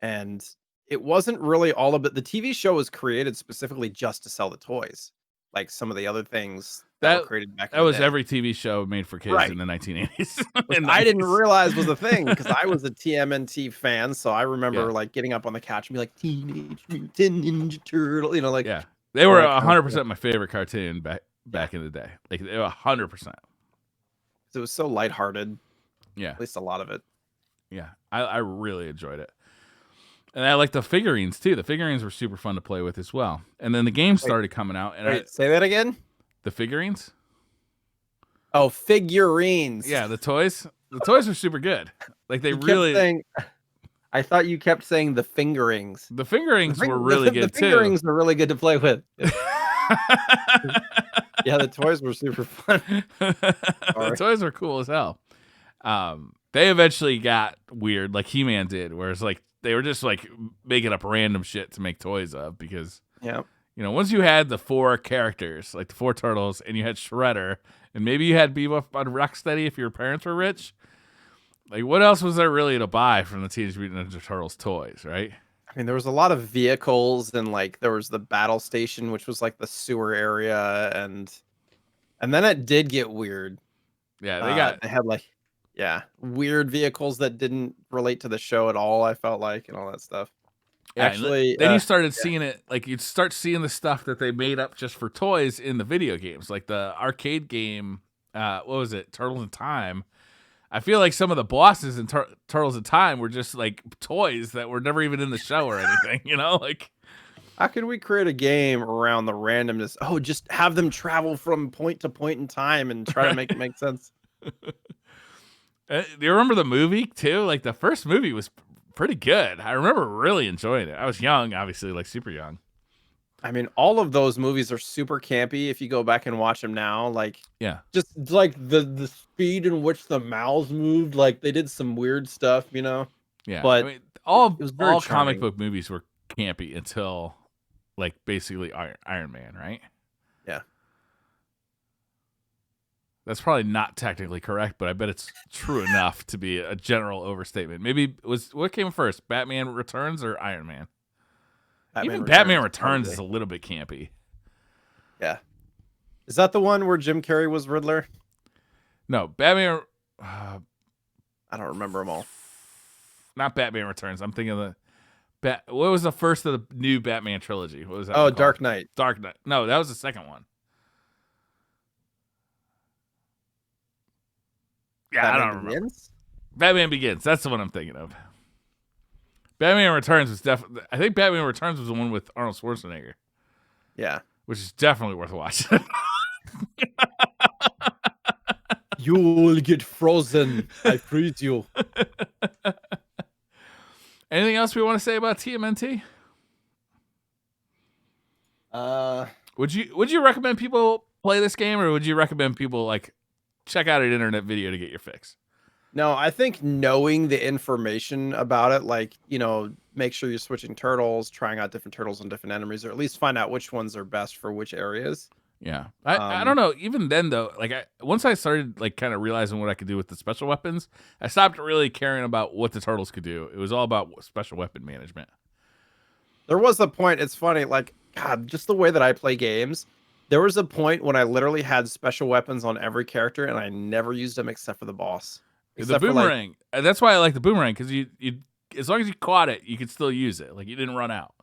And it wasn't really all of it. The TV show was created specifically just to sell the toys, like some of the other things that were created back in that the was day. every TV show made for kids in the 1980s. Which I didn't realize was a thing because I was a TMNT fan, so I remember like getting up on the couch and be like, Teenage Mutant Ninja Turtle, like they were 100% my favorite cartoon back in the day. Like they were 100%. It was so lighthearted. Yeah, at least a lot of it. Yeah, I really enjoyed it. And I like the figurines too. The figurines were super fun to play with as well. And then the game started coming out. And say that again? The figurines? Oh, figurines. Yeah, the toys. The toys were super good. Like they I thought you kept saying the fingerings. The fingerings were really good too. The fingerings were really good to play with. Yeah, the toys were super fun. The toys were cool as hell. They eventually got weird, like He-Man did, where it's like they were just like making up random shit to make toys of because, once you had the four characters, like the four turtles, and you had Shredder, and maybe you had Bebop on Rocksteady if your parents were rich, like what else was there really to buy from the Teenage Mutant Ninja Turtles toys, right? I mean, there was a lot of vehicles, and like there was the battle station, which was like the sewer area, and then it did get weird. Yeah, they had like weird vehicles that didn't relate to the show at all, I felt like, and all that stuff. Yeah, actually, then you started seeing it, like you'd start seeing the stuff that they made up just for toys in the video games, like the arcade game. What was it? Turtles in Time. I feel like some of the bosses in Turtles in Time were just like toys that were never even in the show or anything, like. How can we create a game around the randomness? Oh, just have them travel from point to point in time and try to make it make sense. Do you remember the movie too? Like the first movie was pretty good. I remember really enjoying it. I was young, obviously, like super young. I mean, all of those movies are super campy if you go back and watch them now. Like, just like the speed in which the mouths moved, like they did some weird stuff, Yeah, but I mean, all comic book movies were campy until like basically Iron Man, right? Yeah. That's probably not technically correct, but I bet it's true enough to be a general overstatement. Maybe what came first, Batman Returns or Iron Man? Batman Returns is a little bit campy. Yeah. Is that the one where Jim Carrey was Riddler? No, Batman. I don't remember them all. Not Batman Returns. I'm thinking of what was the first of the new Batman trilogy? What was that? Oh, Dark Knight. Dark Knight. No, that was the second one. Yeah, Batman I don't remember. Begins? Batman Begins. That's the one I'm thinking of. Batman Returns was definitely. I think Batman Returns was the one with Arnold Schwarzenegger. Yeah, which is definitely worth watching. You will get frozen. I freeze you. Anything else we want to say about TMNT? Would you recommend people play this game, or would you recommend people like check out an internet video to get your fix? No, I think knowing the information about it, like, make sure you're switching turtles, trying out different turtles and different enemies, or at least find out which ones are best for which areas. Yeah. I don't know. Even then, though, like once I started like kind of realizing what I could do with the special weapons, I stopped really caring about what the turtles could do. It was all about special weapon management. There was a point, it's funny, like, God, just the way that I play games, there was a point when I literally had special weapons on every character, and I never used them except for the boss. The Except for, like, boomerang. That's why I like the boomerang, because you as long as you caught it, you could still use it. Like you didn't run out.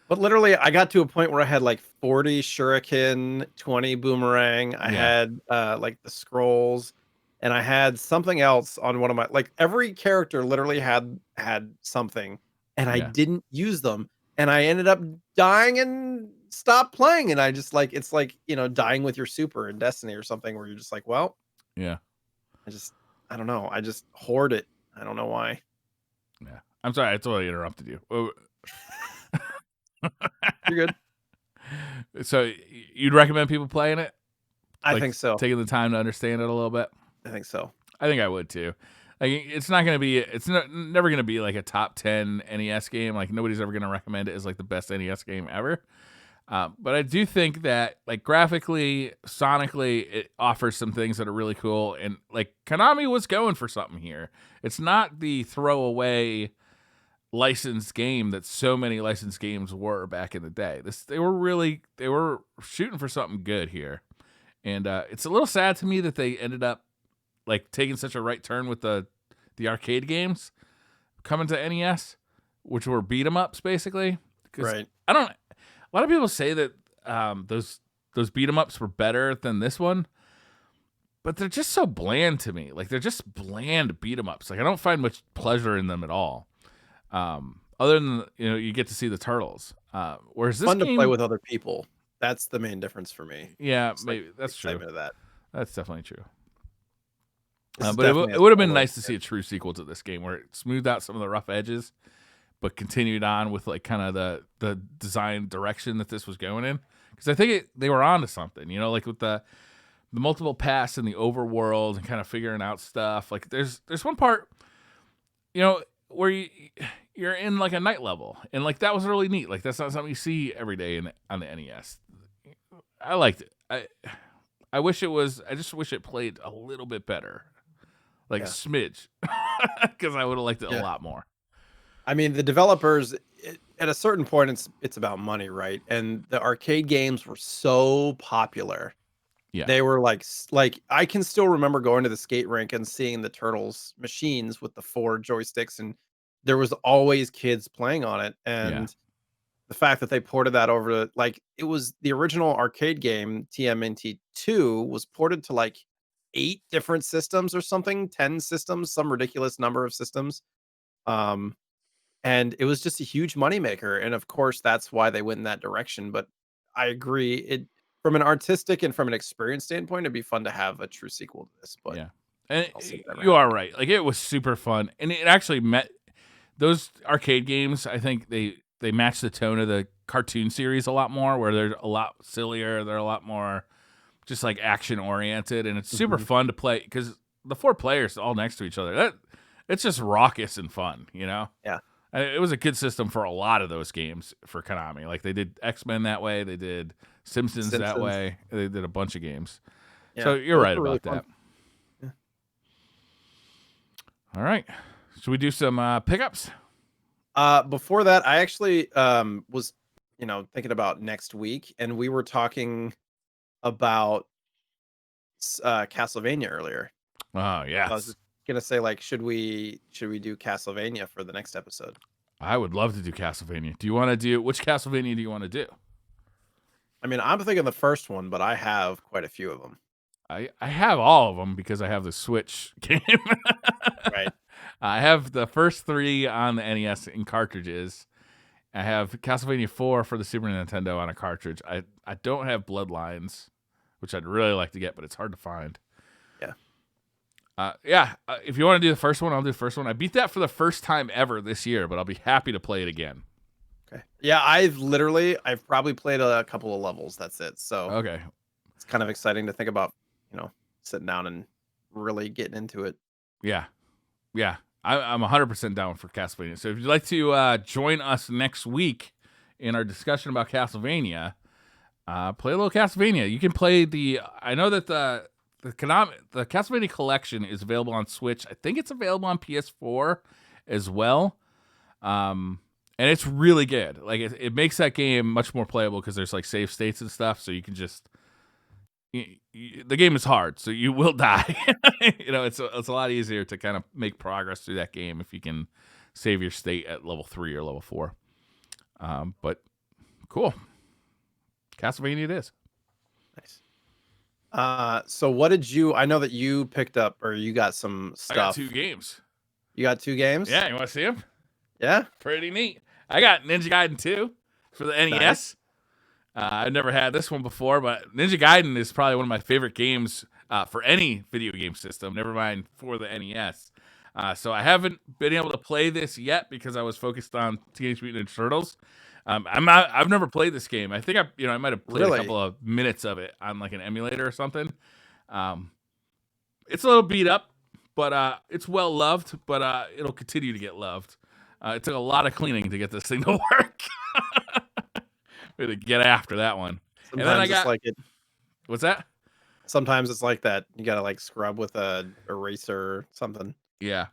but literally, I got to a point where I had, like, 40 shuriken, 20 boomerang, I Yeah. had, like, the scrolls, and I had something else on one of my like, every character literally had something, and I Yeah. didn't use them, and I ended up dying and stopped playing, and I just, like it's like, dying with your super in Destiny or something where you're just like, "Well, Yeah. I just I don't know, I just hoard it." I don't know why. Yeah. I'm sorry. I totally interrupted you. You're good. So you'd recommend people playing it? I Like think so. taking the time to understand it a little bit? I think so. I think I would too. Like it's not going to be never going to be like a top 10 NES game. Like nobody's ever going to recommend it as like the best NES game ever. But I do think that like graphically, sonically, it offers some things that are really cool. And like Konami was going for something here. It's not the throwaway licensed game that so many licensed games were back in the day. They were shooting for something good here. And it's a little sad to me that they ended up like taking such a right turn with the arcade games coming to NES, which were beat 'em ups basically. Because Right. I don't. A lot of people say that those beat 'em ups were better than this one, but they're just so bland to me. Like they're just bland beat 'em ups. Like I don't find much pleasure in them at all. Other than you get to see the turtles. Whereas this Fun to play game, with other people. That's the main difference for me. yeah, Just, like, maybe the that's true. excitement of that. That's definitely true. This is But it definitely a would have been solo nice to see a true sequel to this game where it smoothed out some of the rough edges, but continued on with like kind of the design direction that this was going in. Because I think they were onto something, like with the multiple paths in the overworld and kind of figuring out stuff. Like there's one part, where you're in like a night level, and like that was really neat. Like that's not something you see every day on the NES. I liked it. I just wish it played a little bit better. Like a smidge, because I would have liked it a lot more. I mean, the developers at a certain point, it's about money, right? And the arcade games were so popular. Yeah. They were like I can still remember going to the skate rink and seeing the Turtles machines with the 4 joysticks, and there was always kids playing on it. And the fact that they ported that over to it was the original arcade game, TMNT 2, was ported to like 8 different systems or something, 10 systems, some ridiculous number of systems. Um, and it was just a huge moneymaker. And of course, that's why they went in that direction. But I agree. It from an artistic and from an experience standpoint, it'd be fun to have a true sequel to this. But Yeah. And I'll see whatever you are happens. right. Like it was super fun, and it actually met those arcade games. I think they match the tone of the cartoon series a lot more, where they're a lot sillier. They're a lot more just like action oriented, and it's super Mhm. fun to play because the 4 players all next to each other. It's just raucous and fun. Yeah. And it was a good system for a lot of those games for Konami. Like they did X-Men that way, they did Simpsons that Simpsons. way. They did a bunch of games. Yeah. So you're Those right were really about that. fun. Yeah. All right. Should we do some pickups? Before that, I actually was, thinking about next week, and we were talking about Castlevania earlier. Oh, I was yes. just gonna say, like, should we do Castlevania for the next episode? I would love to do Castlevania. Do you want to do which Castlevania do you want to do? I mean, I'm thinking the first one, but I have quite a few of them. I have all of them because I have the Switch game. Right. I have the first 3 on the NES in cartridges. I have Castlevania 4 for the Super Nintendo on a cartridge. I don't have Bloodlines, which I'd really like to get, but it's hard to find. Yeah. If you want to do the first one, I'll do the first one. I beat that for the first time ever this year, but I'll be happy to play it again. Okay. Yeah, I've probably played a couple of levels. That's it. So Okay. it's kind of exciting to think about, sitting down and really getting into it. Yeah. Yeah. I'm 100% down for Castlevania. So if you'd like to join us next week in our discussion about Castlevania, Play a little Castlevania. You can play I know that the Castlevania collection is available on Switch. I think it's available on PS4 as well. And it's really good. Like it makes that game much more playable because there's like save states and stuff, so you can just the game is hard, so you will die. It's a lot easier to kind of make progress through that game if you can save your state at level 3 or level 4. But cool. Castlevania it is. Nice. So what did I know that you picked up or you got some stuff. I got 2 games. You got 2 games? Yeah, you want to see them? Yeah. Pretty neat. I got Ninja Gaiden 2 for the NES. Nice. I've never had this one before, but Ninja Gaiden is probably one of my favorite games for any video game system, never mind for the NES. So I haven't been able to play this yet because I was focused on Teenage Mutant Ninja Turtles. I've never played this game. I think I might have played a couple of minutes of it on like an emulator or something. It's a little beat up, but it's well loved. But it'll continue to get loved. It took a lot of cleaning to get this thing to work. We had to get after that one. Sometimes and then I got like it. What's that? Sometimes it's like that. You gotta like scrub with a eraser or something. Yeah.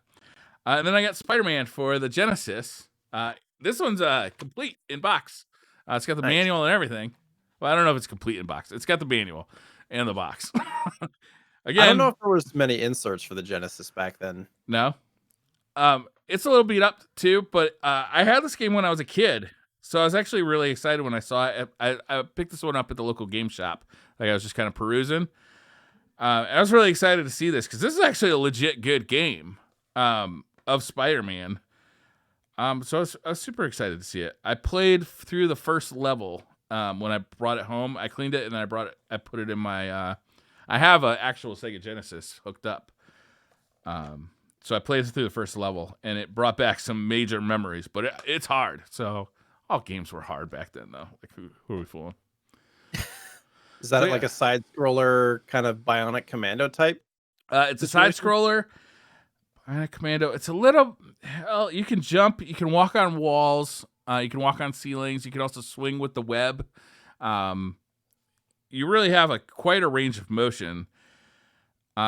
And then I got Spider-Man for the Genesis. This one's complete in box. It's got the manual and everything. Well, I don't know if it's complete in box. It's got the manual and the box. Again, I don't know if there was many inserts for the Genesis back then. No. It's a little beat up too, but I had this game when I was a kid, so I was actually really excited when I saw it. I picked this one up at the local game shop. Like I was just kind of perusing. I was really excited to see this because this is actually a legit good game of Spider-Man. So I was super excited to see it. I played through the first level when I brought it home. I cleaned it and then I put it in my. I have an actual Sega Genesis hooked up. So I played through the first level and it brought back some major memories. But it's hard. So all games were hard back then, though. Like who are we fooling? Is that like a side scroller kind of Bionic Commando type? It's a side scroller. Commando. It's a little. Well, you can jump. You can walk on walls. You can walk on ceilings. You can also swing with the web. You really have quite a range of motion.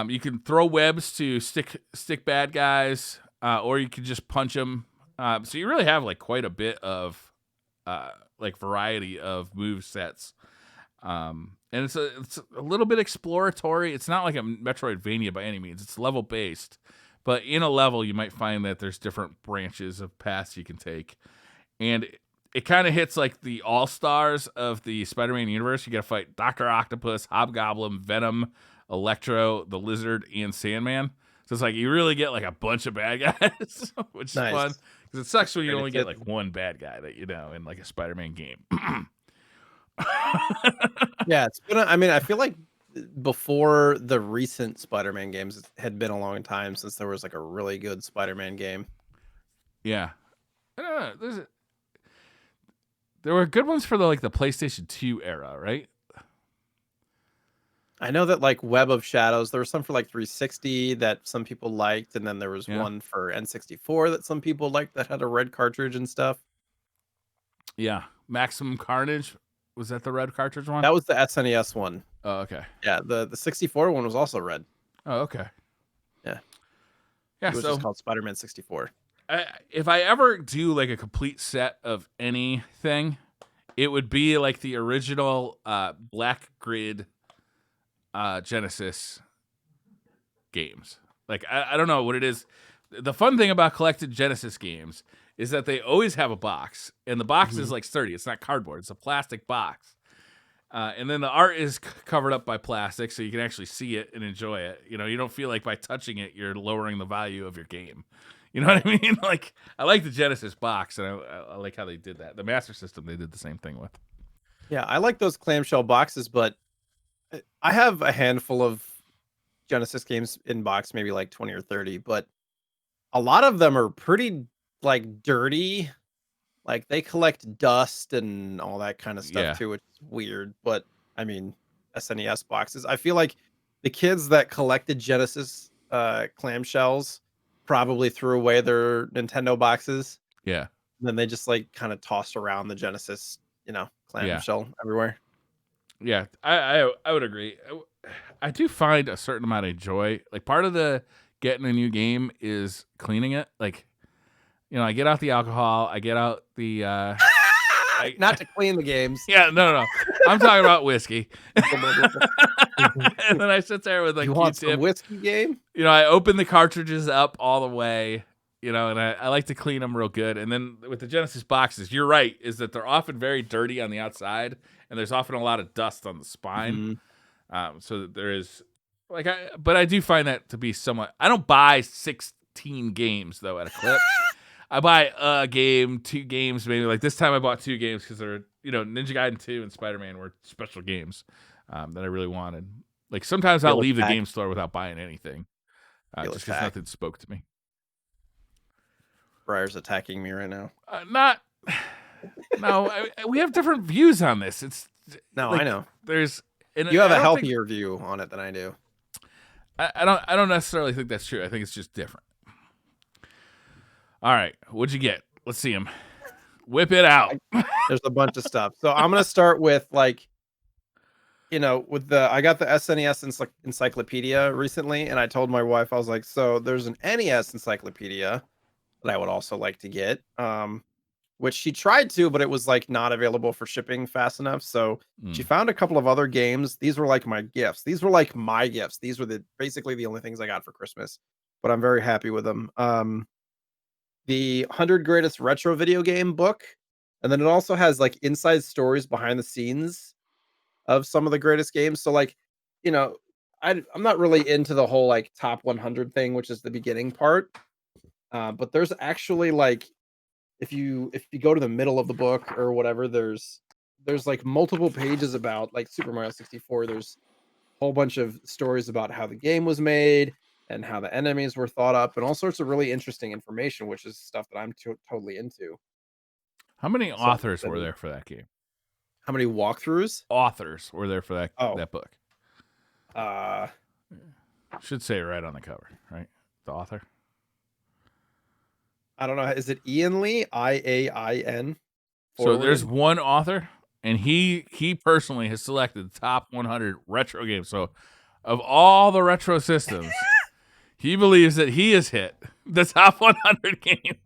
You can throw webs to stick bad guys, or you can just punch them. So you really have like quite a bit of like variety of move sets. And it's a little bit exploratory. It's not like a Metroidvania by any means. It's level based. But in a level, you might find that there's different branches of paths you can take. And it kind of hits like the all-stars of the Spider-Man universe. You got to fight Dr. Octopus, Hobgoblin, Venom, Electro, the Lizard, and Sandman. So it's like you really get like a bunch of bad guys, which is fun. Because it sucks when you only get like one bad guy that you know in like a Spider-Man game. Yeah, it's been. I feel like before the recent Spider-Man games, it had been a long time since there was like a really good Spider-Man game. Yeah, I don't know. There were good ones for the PlayStation 2 era, right? I know that like Web of Shadows, there was some for like 360 that some people liked, and then there was one for N64 that some people liked that had a red cartridge and stuff. Yeah, Maximum Carnage. Was that the red cartridge one? That was the SNES one. Oh, okay. Yeah, the 64 one was also red. Oh, okay. Yeah. Yeah, it was just called Spider-Man 64. If I ever do like a complete set of anything, it would be like the original Black Grid Genesis games. Like I don't know what it is. The fun thing about collected Genesis games is that they always have a box, and the box is like sturdy. It's not cardboard. It's a plastic box. And then the art is covered up by plastic, so you can actually see it and enjoy it. You know, you don't feel like by touching it, you're lowering the value of your game. You know what I mean? Like, I like the Genesis box, and I like how they did that. The Master System, they did the same thing with. Yeah, I like those clamshell boxes, but I have a handful of Genesis games in box, maybe like 20 or 30, but a lot of them are pretty like dirty. Like they collect dust and all that kind of stuff too, which is weird. But I mean, SNES boxes. I feel like the kids that collected Genesis clamshells probably threw away their Nintendo boxes. Yeah. And then they just like kind of tossed around the Genesis, clamshell everywhere. Yeah, I would agree. I do find a certain amount of joy. Like part of the getting a new game is cleaning it. Like, I get out the alcohol, I get out the Not to clean the games. yeah, no. I'm talking about whiskey. And then I sit there with like you want Q-tip. some whiskey game? I open the cartridges up all the way, and I like to clean them real good. And then with the Genesis boxes, you're right, is that they're often very dirty on the outside, and there's often a lot of dust on the spine. So that there is, but I do find that to be somewhat. I don't buy 16 games though at a clip. I buy a game, 2 games, maybe. Like this time I bought 2 games because they're, Ninja Gaiden 2 and Spider-Man were special games that I really wanted. Like sometimes I'll leave the game store without buying anything just because nothing spoke to me. Briar's attacking me right now. No, we have different views on this. I know. You have a healthier view on it than I do. I don't necessarily think that's true. I think it's just different. All right, what'd you get? Let's see him. Whip it out. There's a bunch of stuff. So I'm gonna start with I got the SNES encyclopedia recently, and I told my wife, I was like, so there's an NES encyclopedia that I would also like to get. Which she tried to, but it was not available for shipping fast enough. So she found a couple of other games. These were my gifts. These were my gifts. These were basically the only things I got for Christmas, but I'm very happy with them. The 100 Greatest Retro Video Game book, and then it also has inside stories behind the scenes of some of the greatest games. So I'm not really into the whole top 100 thing, which is the beginning part. But there's actually if you go to the middle of the book or whatever, there's multiple pages about Super Mario 64. There's a whole bunch of stories about how the game was made and how the enemies were thought up and all sorts of really interesting information, which is stuff that I'm totally into. How many authors were there for that game? How many walkthroughs? Authors were there for that book? Should say it right on the cover, right? The author. I don't know. Is it Ian Lee? IAIN? So there's one author, and he personally has selected the top 100 retro games. So of all the retro systems, he believes that he has hit the top 100 game.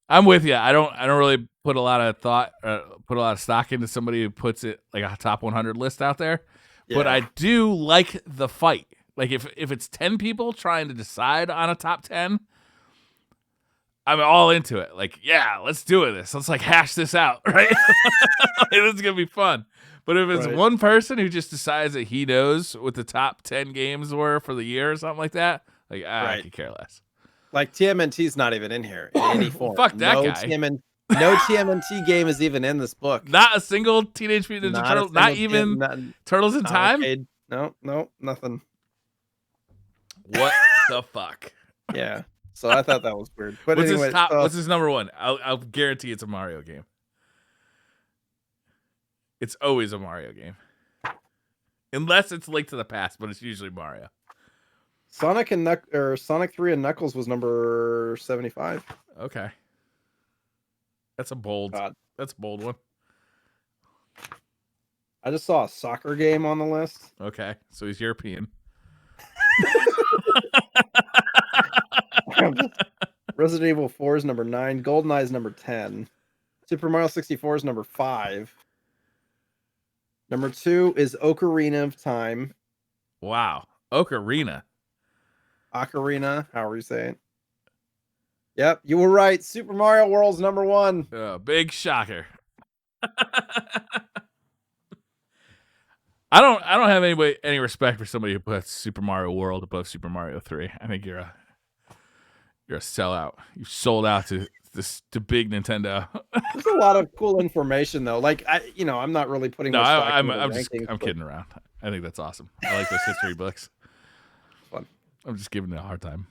I'm with you. I don't really put a lot of thought, put a lot of stock into somebody who puts it a top 100 list out there. Yeah. But I do like the fight. If it's 10 people trying to decide on a top 10, I'm all into it. Yeah, let's do this. Let's hash this out, right? This is gonna be fun. But if it's one person who just decides that he knows what the top 10 games were for the year or something like that, I could care less. TMNT's not even in here in any form. Fuck that guy. No TMNT game is even in this book. Not a single Teenage Mutant Ninja Turtles. Not even Turtles in Time. Arcade. No, nothing. What the fuck? Yeah. So I thought that was weird. But what's his number one? I'll guarantee it's a Mario game. It's always a Mario game. Unless it's Link to the Past, but it's usually Mario. Sonic 3 and Knuckles was number 75. Okay. That's a bold one. I just saw a soccer game on the list. Okay. So he's European. Resident Evil 4 is number 9. GoldenEye is number 10. Super Mario 64 is number 5. Number 2 is Ocarina of Time. Wow. Ocarina, however you say it. Yep, you were right. Super Mario World's number 1. Big shocker. I don't have any respect for somebody who puts Super Mario World above Super Mario 3. I think you're a sellout. You sold out to big Nintendo. There's a lot of cool information though. I'm not really putting. No, I'm kidding around. I think that's awesome. I like those history books. Fun. I'm just giving it a hard time.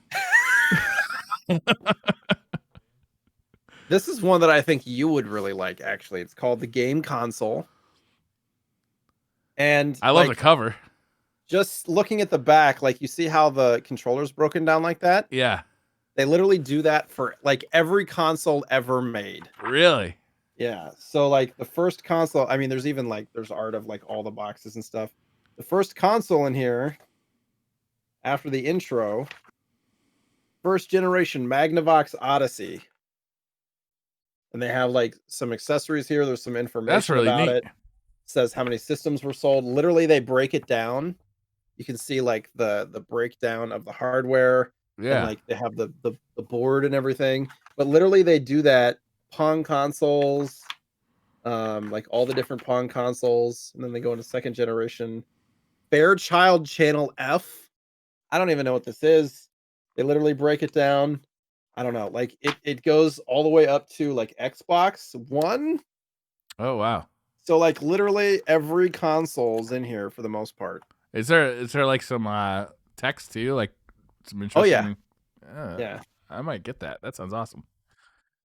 This is one that I think you would really like. Actually, it's called The Game Console. And I love the cover. Just looking at the back, you see how the controller's broken down like that? Yeah. They literally do that for every console ever made. Really? Yeah. So like the first console, I mean, there's even like there's art of like all the boxes and stuff. The first console in here, after the intro, first generation Magnavox Odyssey. And they have like some accessories here. There's some That's information really about neat. it. Says how many systems were sold. Literally, they break it down. You can see like the breakdown of the hardware, and Yeah. like they have the board and everything. But literally, they do that Pong consoles, like all the different Pong consoles, and then they go into second generation Fairchild Channel F. I don't even know what this is. They literally break it down. I don't know. Like it goes all the way up to like Xbox One. Oh wow. So like literally every console's in here for the most part. Is there like some text too? Like some Oh yeah. interesting uh, Yeah. I might get that. That sounds awesome.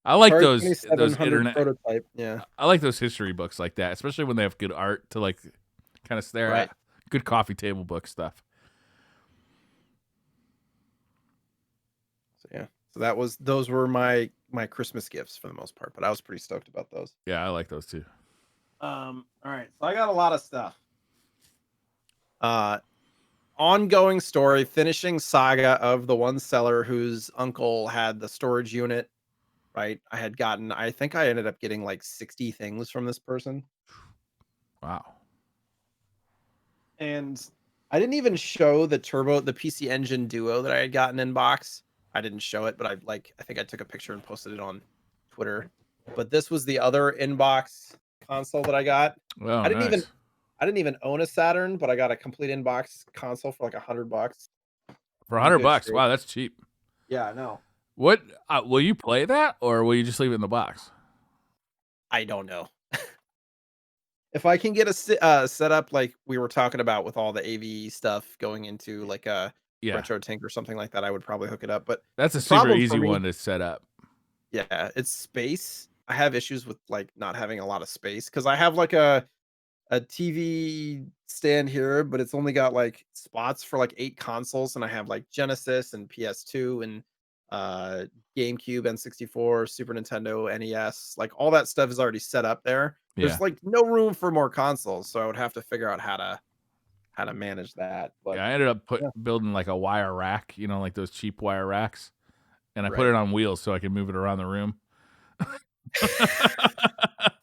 I like Atari those 2700 internet prototype. Yeah. I like those history books like that, especially when they have good art to like kind of stare Right. at. Good coffee table book stuff. So yeah. So those were my Christmas gifts for the most part, but I was pretty stoked about those. Yeah, I like those too. All right. So I got a lot of stuff. Ongoing story, finishing saga of the one seller whose uncle had the storage unit, right? I think I ended up getting like 60 things from this person. Wow. And I didn't even show the PC Engine Duo that I had gotten in box. I didn't show it, but I think I took a picture and posted it on Twitter. But this was the other inbox console that I got. Oh, I didn't even nice. I didn't even own a Saturn, but I got a complete inbox console for like $100 For in good $100. shape. Wow, that's cheap. Yeah, I know. What will you play that or will you just leave it in the box? I don't know. If I can get a setup like we were talking about with all the AV stuff going into like a Yeah. retro tank or something like that, I would probably hook it up. But That's a the super problem for easy me, one to set up. yeah, it's space. I have issues with like not having a lot of space because I have like a TV stand here, but it's only got like spots for like 8 consoles, and I have like Genesis and PS2 and uh GameCube, N64, Super Nintendo, NES. Like all that stuff is already set up there. Yeah. There's like no room for more consoles, so I would have to figure out how to manage that. But Yeah, I ended up yeah, building like a wire rack, like those cheap wire racks, and I put right. it on wheels so I can move it around the room.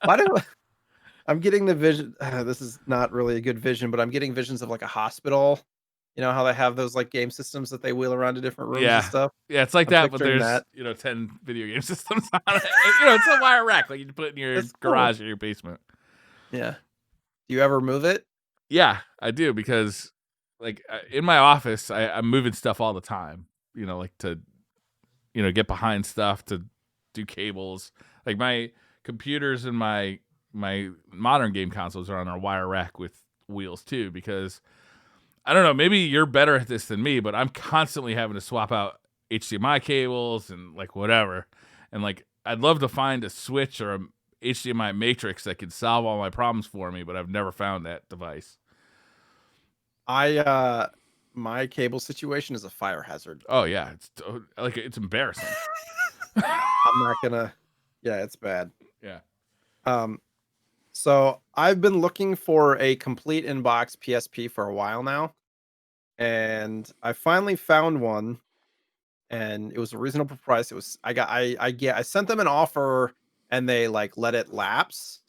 Why do I'm getting the vision? This is not really a good vision, but I'm getting visions of like a hospital. You know how they have those like game systems that they wheel around to different rooms and Yeah. stuff? Yeah, it's like I'm that, but picturing there's, that. 10 video game systems on it. It's a wire rack like you put in your That's cool. garage or your basement. Yeah. Do you ever move it? Yeah, I do because like in my office, I'm moving stuff all the time, like to, get behind stuff to do cables. Like my computers and my modern game consoles are on a wire rack with wheels too because I don't know, maybe you're better at this than me, but I'm constantly having to swap out HDMI cables and like whatever. And like I'd love to find a switch or a HDMI matrix that could solve all my problems for me, but I've never found that device. My cable situation is a fire hazard. Oh yeah, it's embarrassing. I'm not gonna Yeah, it's bad. Yeah. Um, so I've been looking for a complete inbox PSP for a while now, and I finally found one, and it was a reasonable price. It was I sent them an offer, and they like let it lapse,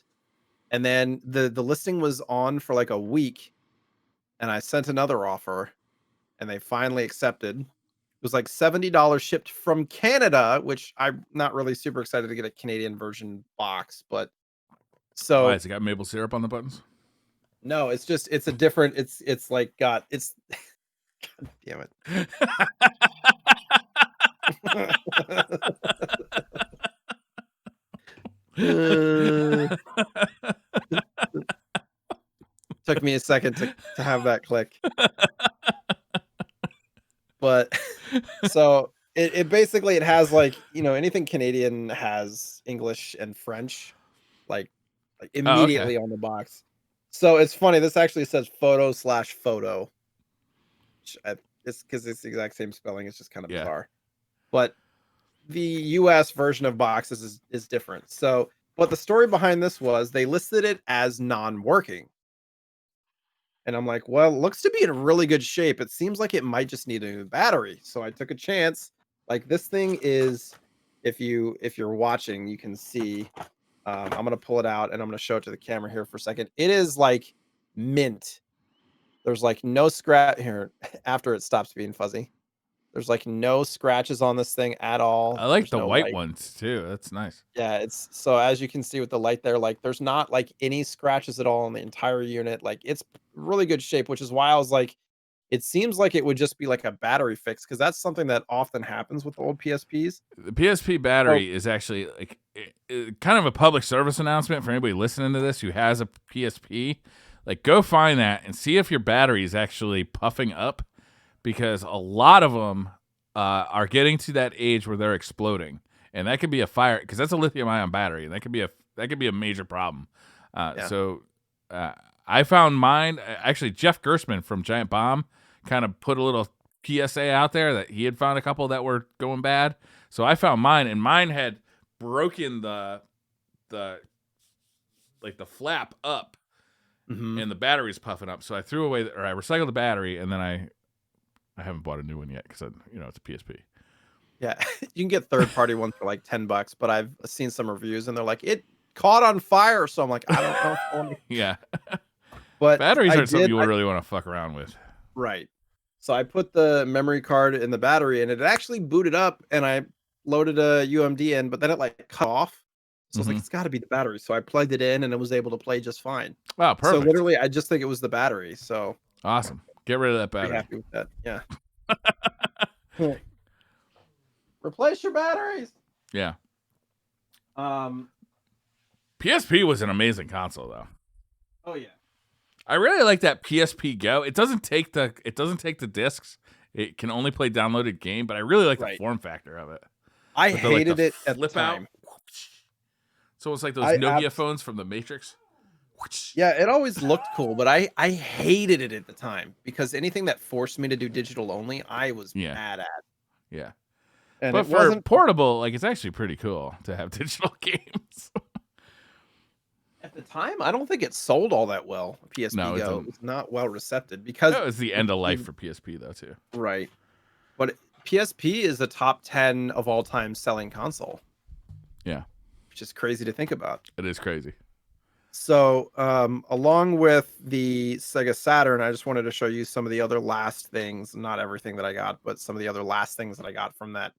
and then the listing was on for like a week, and I sent another offer, and they finally accepted. It was like $70 shipped from Canada, which I'm not really super excited to get a Canadian version box, but Why so has it got maple syrup on the buttons? no, it's a different it's like got it's God damn it. Uh, took me a second to have that click. But so it basically it has like, anything Canadian has English and French like Oh, okay. immediately on the box. So it's funny, this actually says photo/photo. It's because it's the exact same spelling, it's just kind of Yeah. bizarre. But the US version of boxes is different. So, But the story behind this was they listed it as non-working. And I'm like, well, it looks to be in really good shape. It seems like it might just need a new battery. So I took a chance. Like this thing is, if you're watching, you can see. I'm gonna pull it out and I'm gonna show it to the camera here for a second. It is like mint. There's like no scratch here after it stops being fuzzy. There's like no scratches on this thing at all. I like There's the no white like, ones too. That's nice. yeah, it's so as you can see with the light there, like there's not like any scratches at all on the entire unit. Like it's really good shape, which is why I was like, it seems like it would just be like a battery fix because that's something that often happens with old PSPs. The PSP So, battery is actually like kind of a public service announcement for anybody listening to this who has a PSP. Like, go find that and see if your battery is actually puffing up, because a lot of them are getting to that age where they're exploding, and that could be a fire because that's a lithium-ion battery, and that could be a major problem. yeah. So I found mine. Actually, Jeff Gersman from Giant Bomb kind of put a little PSA out there that he had found a couple that were going bad. So I found mine, and mine had broken the like the flap up, Mhm. and the battery's puffing up. So I threw away, or I recycled the battery, and then I haven't bought a new one yet because it's a PSP. Yeah, you can get third-party ones for like $10, but I've seen some reviews and they're like, it caught on fire. So I'm like, I don't know if I wanna. Yeah, But batteries I aren't something did. you would really want to fuck around with. Right. So I put the memory card in the battery and it actually booted up and I loaded a UMD in, but then it like cut off. So I was like, Mm-hmm. it's got to be the battery. So I plugged it in and it was able to play just fine. Wow, So perfect, literally, I just think it was the battery. So awesome. Get rid of that pretty battery. happy with that. Yeah. Cool. Replace your batteries. Yeah, Um. PSP was an amazing console though. Oh yeah. I really like that PSP Go. It doesn't take the discs. It can only play downloaded game, but I really like the Right. form factor of it. I With the hated it at the flip out. time. So it's like those I Nokia phones from the Matrix. Yeah, it always looked cool, but I hated it at the time because anything that forced me to do digital only, I was Yeah, mad at. yeah. And But it for wasn't portable, like, it's actually pretty cool to have digital games. at the time. I don't think it sold all that well. PSP No, it Go, it doesn't. was not well recepted because That was the end of life for PSP though too. right. But PSP is the top 10 of all time selling console, Yeah, which is crazy to think about. it is crazy. So, along with the Sega Saturn, I just wanted to show you some of the other last things, not everything that I got, but some of the other last things that I got from that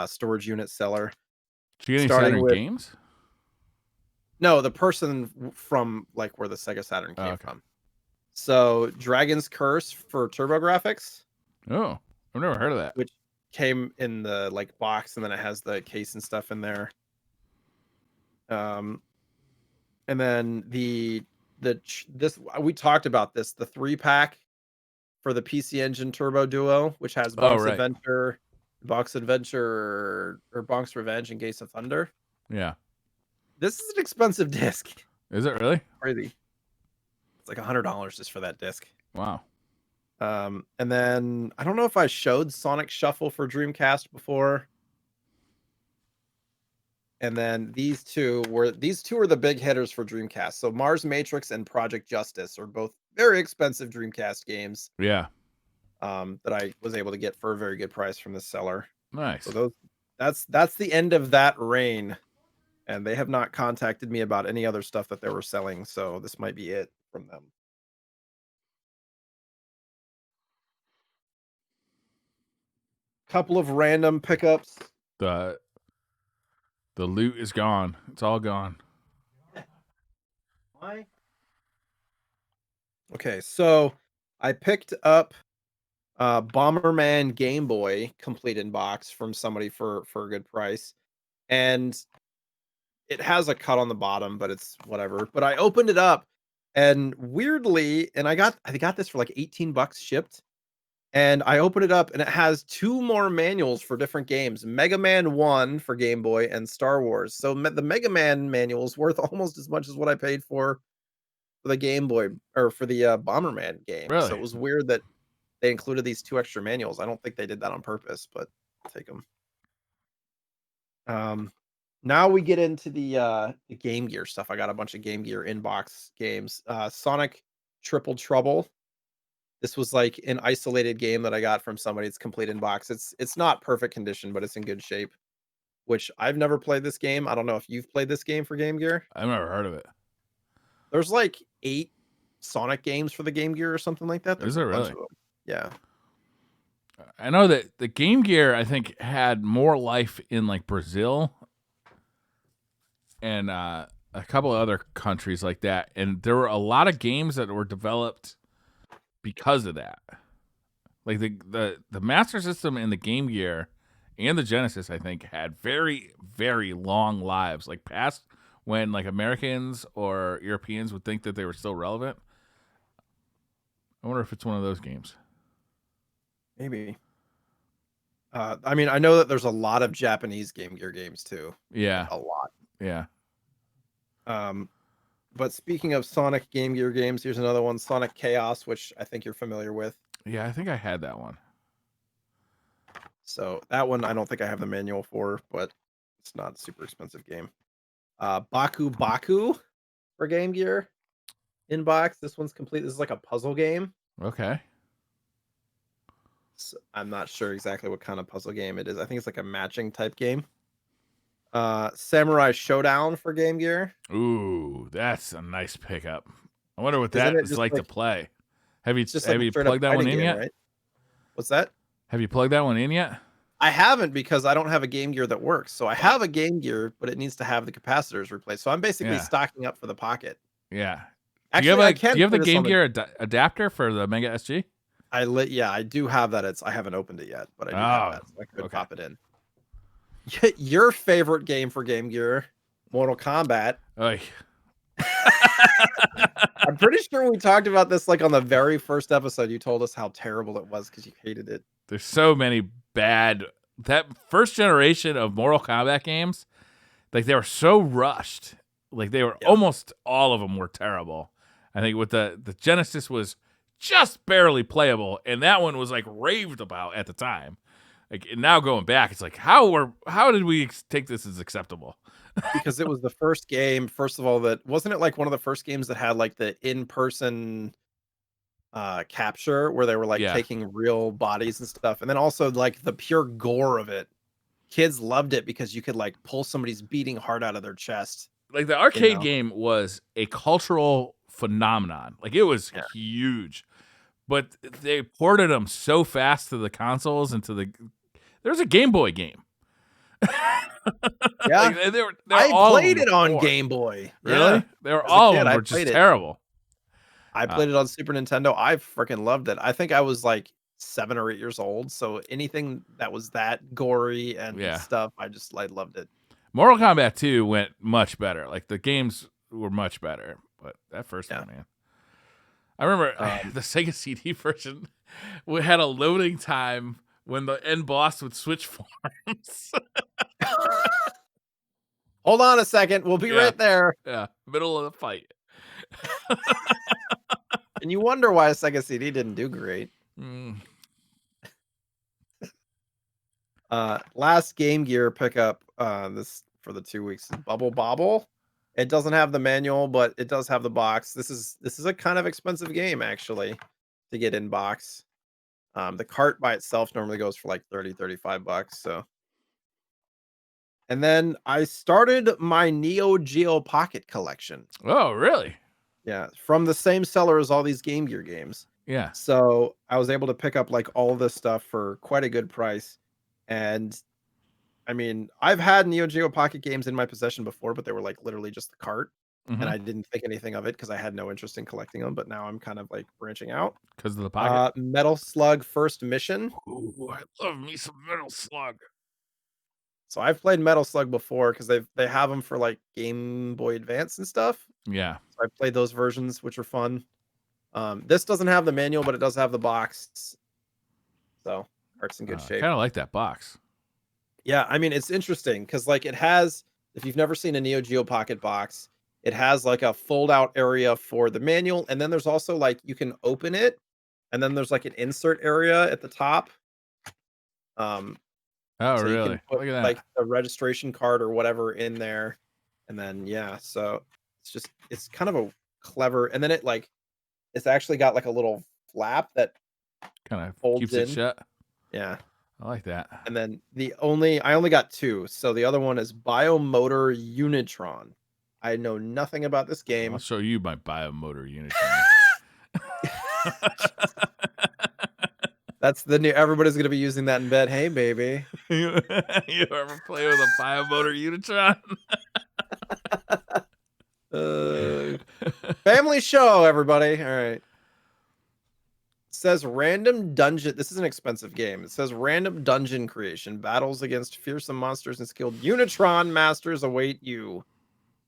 storage unit seller. Did you get any Starting Saturn with games? no, the person from like where the Sega Saturn Oh, came okay. from. So, Dragon's Curse for TurboGrafx, Oh, I've never heard of that. which came in the like box, and then it has the case and stuff in there. Um, and then this we talked about this, the 3-pack for the PC Engine Turbo Duo, which has Oh, Bonk's right. Adventure, or Bonk's Revenge and Gates of Thunder. Yeah. This is an expensive disc. Is it really? Crazy. It's like $100 just for that disc. Wow. And then I don't know if I showed Sonic Shuffle for Dreamcast before. And then these two were the big hitters for Dreamcast. So Mars Matrix and Project Justice are both very expensive Dreamcast games Yeah. that I was able to get for a very good price from the seller. Nice. So that's the end of that reign. And they have not contacted me about any other stuff that they were selling. So this might be it from them. Couple of random pickups. The loot is gone. It's all gone. Why? Okay, so I picked up Bomberman Game Boy complete in box from somebody for a good price. And it has a cut on the bottom, but it's whatever. But I opened it up and weirdly, and I got this for like $18 shipped. And I opened it up and it has 2 more manuals for different games. Mega Man 1 for Game Boy and Star Wars. So the Mega Man manual is worth almost as much as what I paid for the Game Boy or for the Bomberman game. So Really? it was weird that they included these 2 extra manuals. I don't think they did that on purpose, but I'll take them. Now we get into the Game Gear stuff. I got a bunch of Game Gear inbox games. Sonic Triple Trouble. This was like an isolated game that I got from somebody. It's complete inbox. It's not perfect condition, but it's in good shape. Which I've never played this game. I don't know if you've played this game for Game Gear. I've never heard of it. There's like 8 Sonic games for the Game Gear or something like that. Is There's there a bunch really? of them. Yeah. I know that the Game Gear, I think, had more life in like Brazil and a couple of other countries like that, and there were a lot of games that were developed because of that. Like the Master System and the Game Gear and the Genesis, I think, had very, very long lives, like past when like Americans or Europeans would think that they were still relevant. I wonder if it's one of those games. Maybe. I mean, I know that there's a lot of Japanese Game Gear games too. Yeah, Like, a lot. yeah. But speaking of Sonic Game Gear games, here's another one, Sonic Chaos, which I think you're familiar with. Yeah, I think I had that one. So that one I don't think I have the manual for, but it's not a super expensive game. Baku Baku for Game Gear inbox. This one's complete. This is like a puzzle game. Okay. So I'm not sure exactly what kind of puzzle game it is. I think it's like a matching type game. Samurai Showdown for Game Gear. Ooh, that's a nice pickup. I wonder what Isn't that it is just like to like play. Have you it's just like have a you straight up plugged that one fighting in game, yet? right? What's that? Have you plugged that one in yet? I haven't because I don't have a Game Gear that works. So I have a Game Gear, but it needs to have the capacitors replaced. So I'm basically Yeah. stocking up for the Pocket. Yeah. Actually, I can do you have play the this Game on the. Gear adapter for the Mega SG? Yeah, I do have that. I haven't opened it yet, but I do have Oh, that. So I could okay. pop it in. Your favorite game for Game Gear, Mortal Kombat. Oy. I'm pretty sure we talked about this like on the very first episode. You told us how terrible it was because you hated it. There's so many bad. That first generation of Mortal Kombat games, like they were so rushed. Like they were almost all of them were terrible. I think with the Genesis was just barely playable, and that one was like raved about at the time. Like now going back, it's like how did we take this as acceptable? Because it was the first game, first of all, that wasn't it like one of the first games that had like the in-person capture where they were like Yeah. taking real bodies and stuff, and then also like the pure gore of it. Kids loved it because you could like pull somebody's beating heart out of their chest. Like the arcade game was a cultural phenomenon. Like it was huge, but they ported them so fast to the consoles and to the. There's a Game Boy game. Yeah, like they were I all played it on Game Boy. Really? Yeah. They were As a all kid, of them I were just played it. terrible. I played it on Super Nintendo. I freaking loved it. I think I was like 7 or 8 years old. So anything that was that gory and stuff, I loved it. Mortal Kombat 2 went much better. Like the games were much better, but that first one, man. I remember the Sega CD version had a loading time when the end boss would switch forms. Hold on a second. We'll be right there. Yeah, middle of the fight. And you wonder why a Sega CD didn't do great. Last Game Gear pickup this for the 2 weeks is Bubble Bobble. It doesn't have the manual, but it does have the box. This is a kind of expensive game actually to get in box. The cart by itself normally goes for like 35 bucks. So, and then I started my Neo Geo Pocket collection. Oh, really? Yeah, from the same seller as all these Game Gear games. Yeah. So I was able to pick up like all of this stuff for quite a good price. And I mean, I've had Neo Geo Pocket games in my possession before, but they were like literally just the cart. And I didn't think anything of it because I had no interest in collecting them. But now I'm kind of like branching out. Because of the Pocket? Metal Slug First Mission. Ooh, I love me some Metal Slug. So I've played Metal Slug before because they have them for like Game Boy Advance and stuff. Yeah. So I played those versions, which are fun. This doesn't have the manual, but it does have the box. So art's in good shape. I kind of like that box. Yeah, I mean, it's interesting because like it has, if you've never seen a Neo Geo Pocket box, it has like a fold out area for the manual. And then there's also like, you can open it and then there's like an insert area at the top. Oh, So you can really? put Look at like that. a registration card or whatever in there. And then yeah, so it's kind of a clever, and then it's actually got like a little flap that Kind of folds keeps it in. shut. Yeah. I like that. And then I only got 2, so the other one is Biomotor Unitron. I know nothing about this I'll game. show you my biomotor Unitron. That's the new everybody's gonna be using that in bed. "Hey, baby." You ever play with a biomotor Unitron? Uh, family show, everybody. Alright. Says random dungeon this is an expensive game. It says random dungeon creation. Battles against fearsome monsters and skilled Unitron masters await you.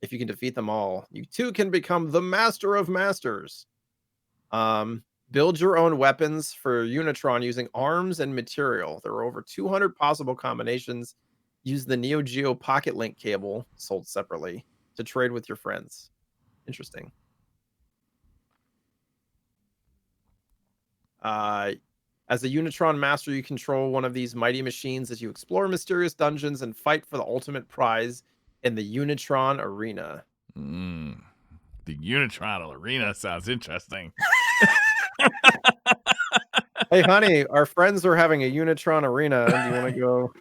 If you can defeat them all, you too can become the master of masters. Build your own weapons for Unitron using arms and material. There are over 200 possible combinations. Use the Neo Geo Pocket Link cable, sold separately, to trade with your friends. Interesting. Uh, as a Unitron master, you control one of these mighty machines as you explore mysterious dungeons and fight for the ultimate prize in the Unitron arena. The Unitron arena sounds interesting. Hey, honey, our friends are having a Unitron arena. Do you want to go?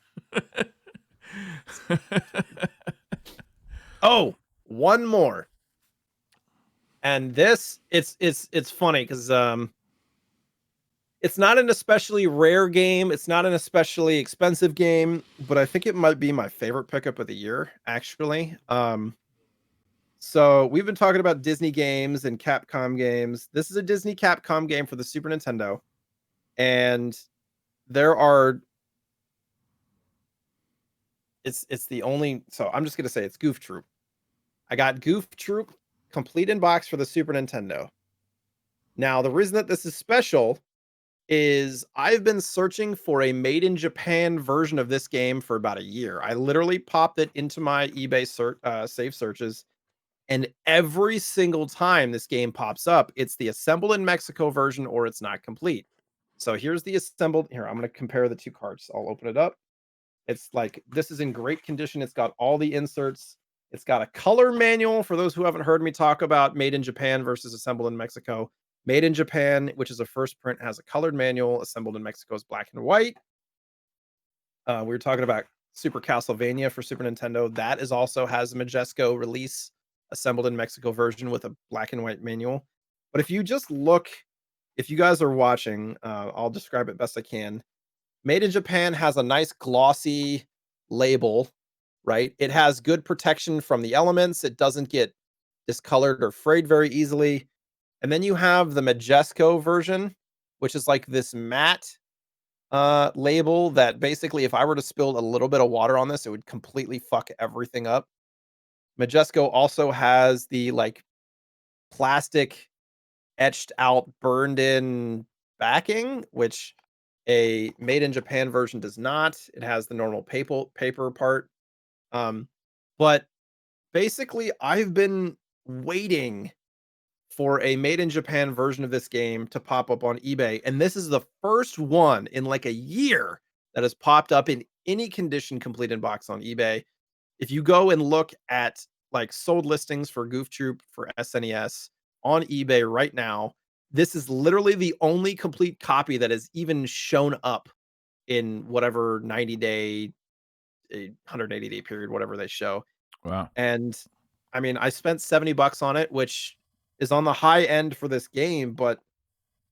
Oh, one more. And this, it's funny because it's not an especially rare game. It's not an especially expensive game, but I think it might be my favorite pickup of the year, actually. So we've been talking about Disney games and Capcom games. This is a Disney Capcom game for the Super Nintendo, and there are it's the only. So I'm just gonna say it's Goof Troop. I got Goof Troop complete in box for the Super Nintendo. Now the reason that this is special is I've been searching for a made in Japan version of this game for about a year. I literally popped it into my eBay save searches, and every single time this game pops up, it's the assembled in Mexico version or it's not complete. So here's the assembled. Here, I'm going to compare the two cards. I'll open it up. It's like this is in great condition. It's got all the inserts. It's got a color manual for those who haven't heard me talk about made in Japan versus assembled in Mexico. Made in Japan, which is a first print, has a colored manual. Assembled in Mexico is black and white. We were talking about Super Castlevania for Super Nintendo. That is also has a Majesco release, assembled in Mexico version with a black and white manual. But if you just look, if you guys are watching, I'll describe it best I can. Made in Japan has a nice glossy label, right? It has good protection from the elements. It doesn't get discolored or frayed very easily. And then you have the Majesco version, which is like this matte label that basically if I were to spill a little bit of water on this, it would completely fuck everything up. Majesco also has the like plastic etched out burned in backing, which a made in Japan version does not. It has the normal paper part. But basically I've been waiting for a made in Japan version of this game to pop up on eBay. And this is the first one in like a year that has popped up in any condition complete in box on eBay. If you go and look at like sold listings for Goof Troop for SNES on eBay right now, this is literally the only complete copy that has even shown up in whatever 90-day, 180-day period, whatever they show. Wow. And I mean, I spent $70 on it, which is on the high end for this game, but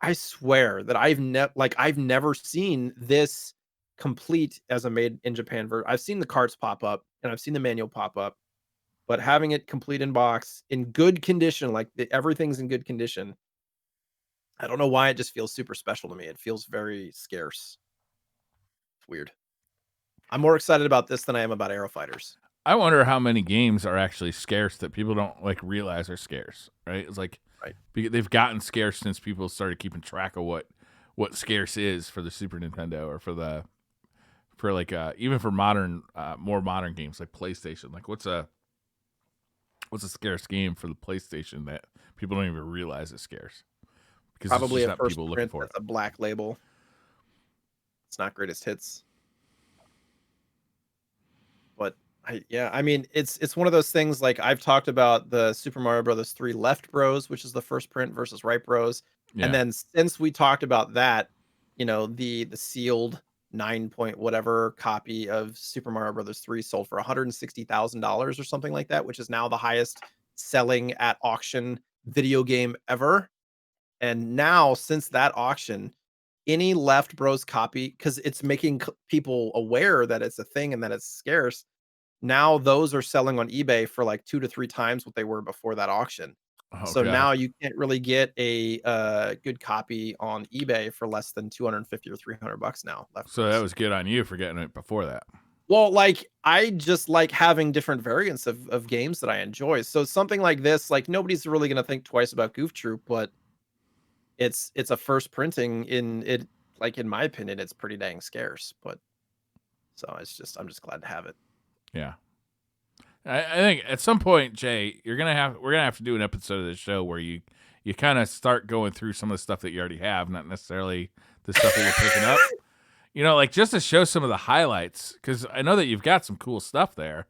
I swear that I've never seen this complete as a made in Japan version. I've seen the carts pop up and I've seen the manual pop up, but having it complete in box in good condition, like everything's in good condition. I don't know why it just feels super special to me. It feels very scarce. It's weird. I'm more excited about this than I am about Aero Fighters. I wonder how many games are actually scarce that people don't like realize are scarce, right? It's like Right. they've gotten scarce since people started keeping track of what scarce is for the Super Nintendo or for like even for modern more modern games like PlayStation. Like what's a scarce game for the PlayStation that people don't even realize is scarce because Probably it's just a not first people looking print for it. that's a black label. It's not greatest hits. I mean, it's one of those things. Like, I've talked about the Super Mario Brothers 3 Left Bros, which is the first print, versus Right Bros. And Yeah. then since we talked about that, the sealed 9 point whatever copy of Super Mario Brothers 3 sold for $160,000 or something like that, which is now the highest selling at auction video game ever. And now, since that auction, any Left Bros copy, because it's making people aware that it's a thing and that it's scarce, now those are selling on eBay for like 2 to 3 times what they were before that auction. Oh So now gosh. you can't really get a, good copy on eBay for less than 250 or $300 now, Left So that Bros. was good on you for getting it before that. Well, like, I just like having different variants of games that I enjoy. So something like this, like, nobody's really gonna think twice about Goof Troop, but it's a first printing in it, like, in my opinion, it's pretty dang scarce, but so I'm just glad to have it. Yeah. I think at some point, Jay, we're gonna have to do an episode of the show where you kind of start going through some of the stuff that you already have, not necessarily the stuff that you're picking up. Like just to show some of the highlights, because I know that you've got some cool stuff there.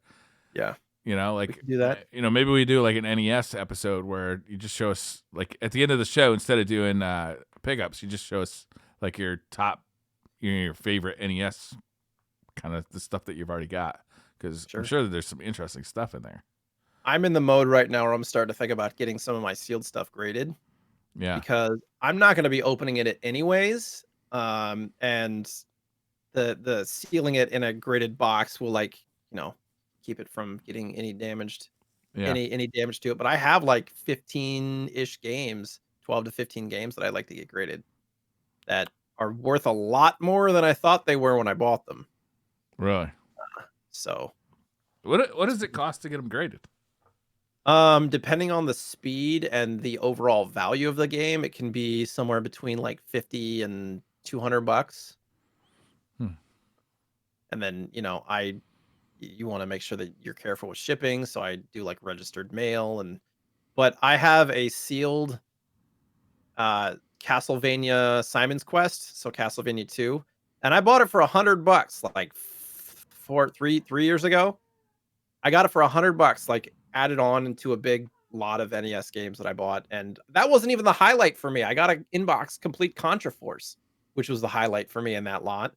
Yeah, we Like can do that. maybe we do like an NES episode where you just show us like at the end of the show, instead of doing pickups, you just show us like your top, your favorite NES, kind of the stuff that you've already got, because I'm Sure. sure that there's some interesting stuff in there. I'm in the mode right now where I'm starting to think about getting some of my sealed stuff graded Yeah. because I'm not gonna be opening it anyways, and the sealing it in a graded box will, like, you know, keep it from getting Yeah. any damage to it, but I have, like, 15-ish games, 12 to 15 games that I like to get graded that are worth a lot more than I thought they were when I bought them. Really. So, What does it cost to get them graded? depending on the speed and the overall value of the game, it can be somewhere between, like, 50 and $200. Hmm. And then, you wanna make sure that you're careful with shipping, so I do, like, registered mail, but I have a sealed, Castlevania Simon's Quest, so Castlevania 2, and I bought it for $100, like, 3 years ago. I got it for $100, like, added on into a big lot of NES games that I bought, and that wasn't even the highlight for me. I got an inbox complete Contra Force, which was the highlight for me in that lot.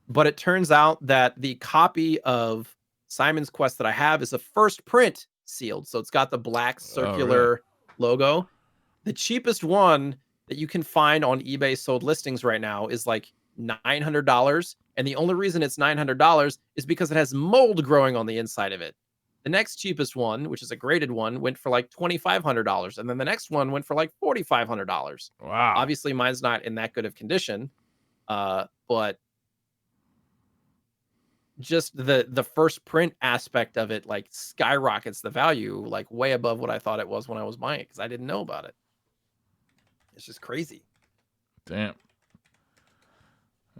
But it turns out that the copy of Simon's Quest that I have is a first print sealed, so it's got the black Oh, really? circular logo. The cheapest one that you can find on eBay sold listings right now is like $900, and the only reason it's $900 is because it has mold growing on the inside of it. The next cheapest one, which is a graded one, went for like $2,500, and then the next one went for like $4,500. Wow. Obviously, mine's not in that good of condition, but just the first print aspect of it, like, skyrockets the value, like, way above what I thought it was when I was buying it because I didn't know about it. It's just crazy. Damn.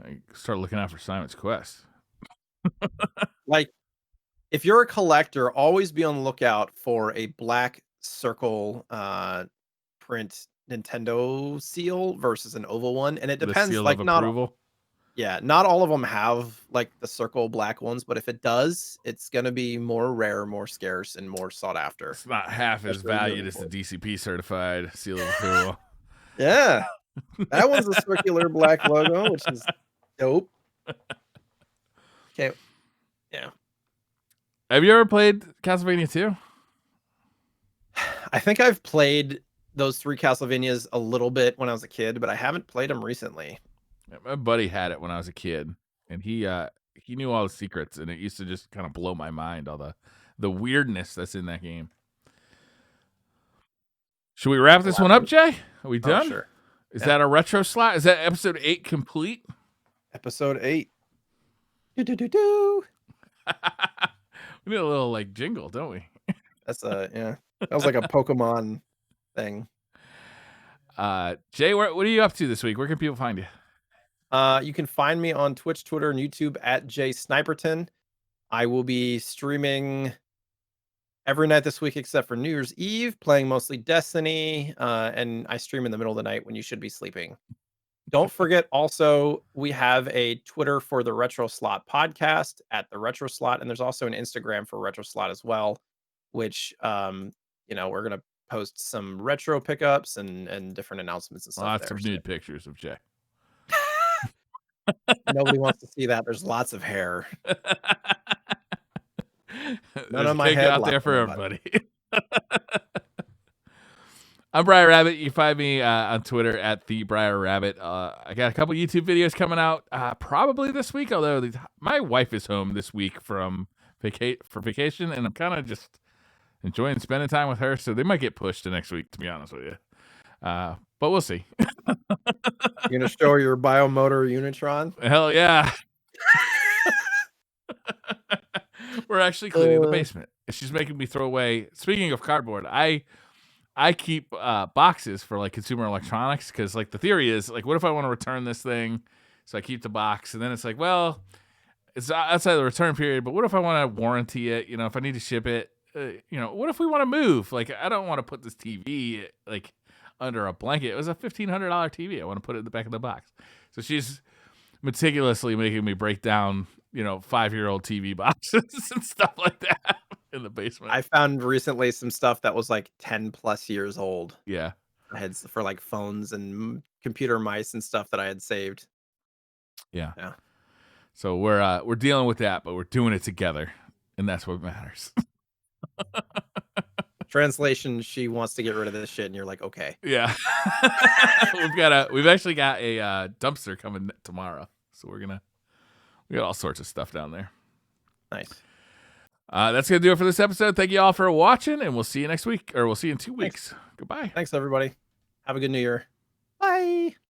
I start looking out for Simon's Quest. Like, if you're a collector, always be on the lookout for a black circle, print Nintendo seal versus an oval one, and it The depends, seal of like, approval. not all of them have, like, the circle black ones, but if it does, it's gonna be more rare, more scarce, and more sought after, It's not half as especially valued moving as the forward. DCP certified seal of approval. Yeah. That one's a circular black logo, which is dope. Okay, yeah. Have you ever played Castlevania 2? I think I've played those 3 Castlevanias a little bit when I was a kid, but I haven't played them recently. My buddy had it when I was a kid, and he knew all the secrets, and it used to just kind of blow my mind, all the weirdness that's in that game. Should we wrap this one up, Elaborate. Jay? Are we Oh, done? sure. Is Yeah. that a retro slot? Is that episode 8 complete? Episode 8. Do, do, do, do. We need a little like jingle, don't we? That's yeah. That was like a Pokemon thing. Jay, what are you up to this week? Where can people find you? You can find me on Twitch, Twitter, and YouTube at JSniperton. I will be streaming every night this week except for New Year's Eve, playing mostly Destiny, and I stream in the middle of the night when you should be sleeping. Don't forget also, we have a Twitter for the RetroSlot podcast at the RetroSlot, and there's also an Instagram for RetroSlot as well, which we're gonna post some retro pickups and different announcements and stuff Lots there. of nude pictures of Jay. Nobody wants to see that. There's lots of hair. None There's on my cake head, out lots there on for my everybody. I'm Briar Rabbit. You find me on Twitter at the Briar Rabbit. I got a couple YouTube videos coming out probably this week. Although my wife is home this week from vacation, and I'm kind of just enjoying spending time with her. So they might get pushed to next week, to be honest with you. But we'll see. You're gonna show her your biomotor Unitron? Hell yeah. We're actually cleaning the basement. She's making me throw away. Speaking of cardboard, I keep boxes for like consumer electronics because like the theory is like, what if I want to return this thing? So I keep the box, and then it's like, well, it's outside the return period, but what if I want to warranty it? If I need to ship it, what if we want to move? Like, I don't want to put this TV like under a blanket. It was a $1,500 TV. I want to put it in the back of the box. So she's meticulously making me break down 5-year-old TV boxes and stuff like that in the basement. I found recently some stuff that was like 10 plus years old. Yeah. I had for like phones and computer mice and stuff that I had saved. Yeah. Yeah. So we're dealing with that, but we're doing it together, and that's what matters. Translation: she wants to get rid of this shit, and you're like, okay. Yeah. We've actually got a dumpster coming tomorrow, so we got all sorts of stuff down there. Nice. That's gonna do it for this episode. Thank you all for watching, and we'll see you next week, or we'll see you in 2 weeks. Thanks. Goodbye. Thanks, everybody. Have a good New Year. Bye.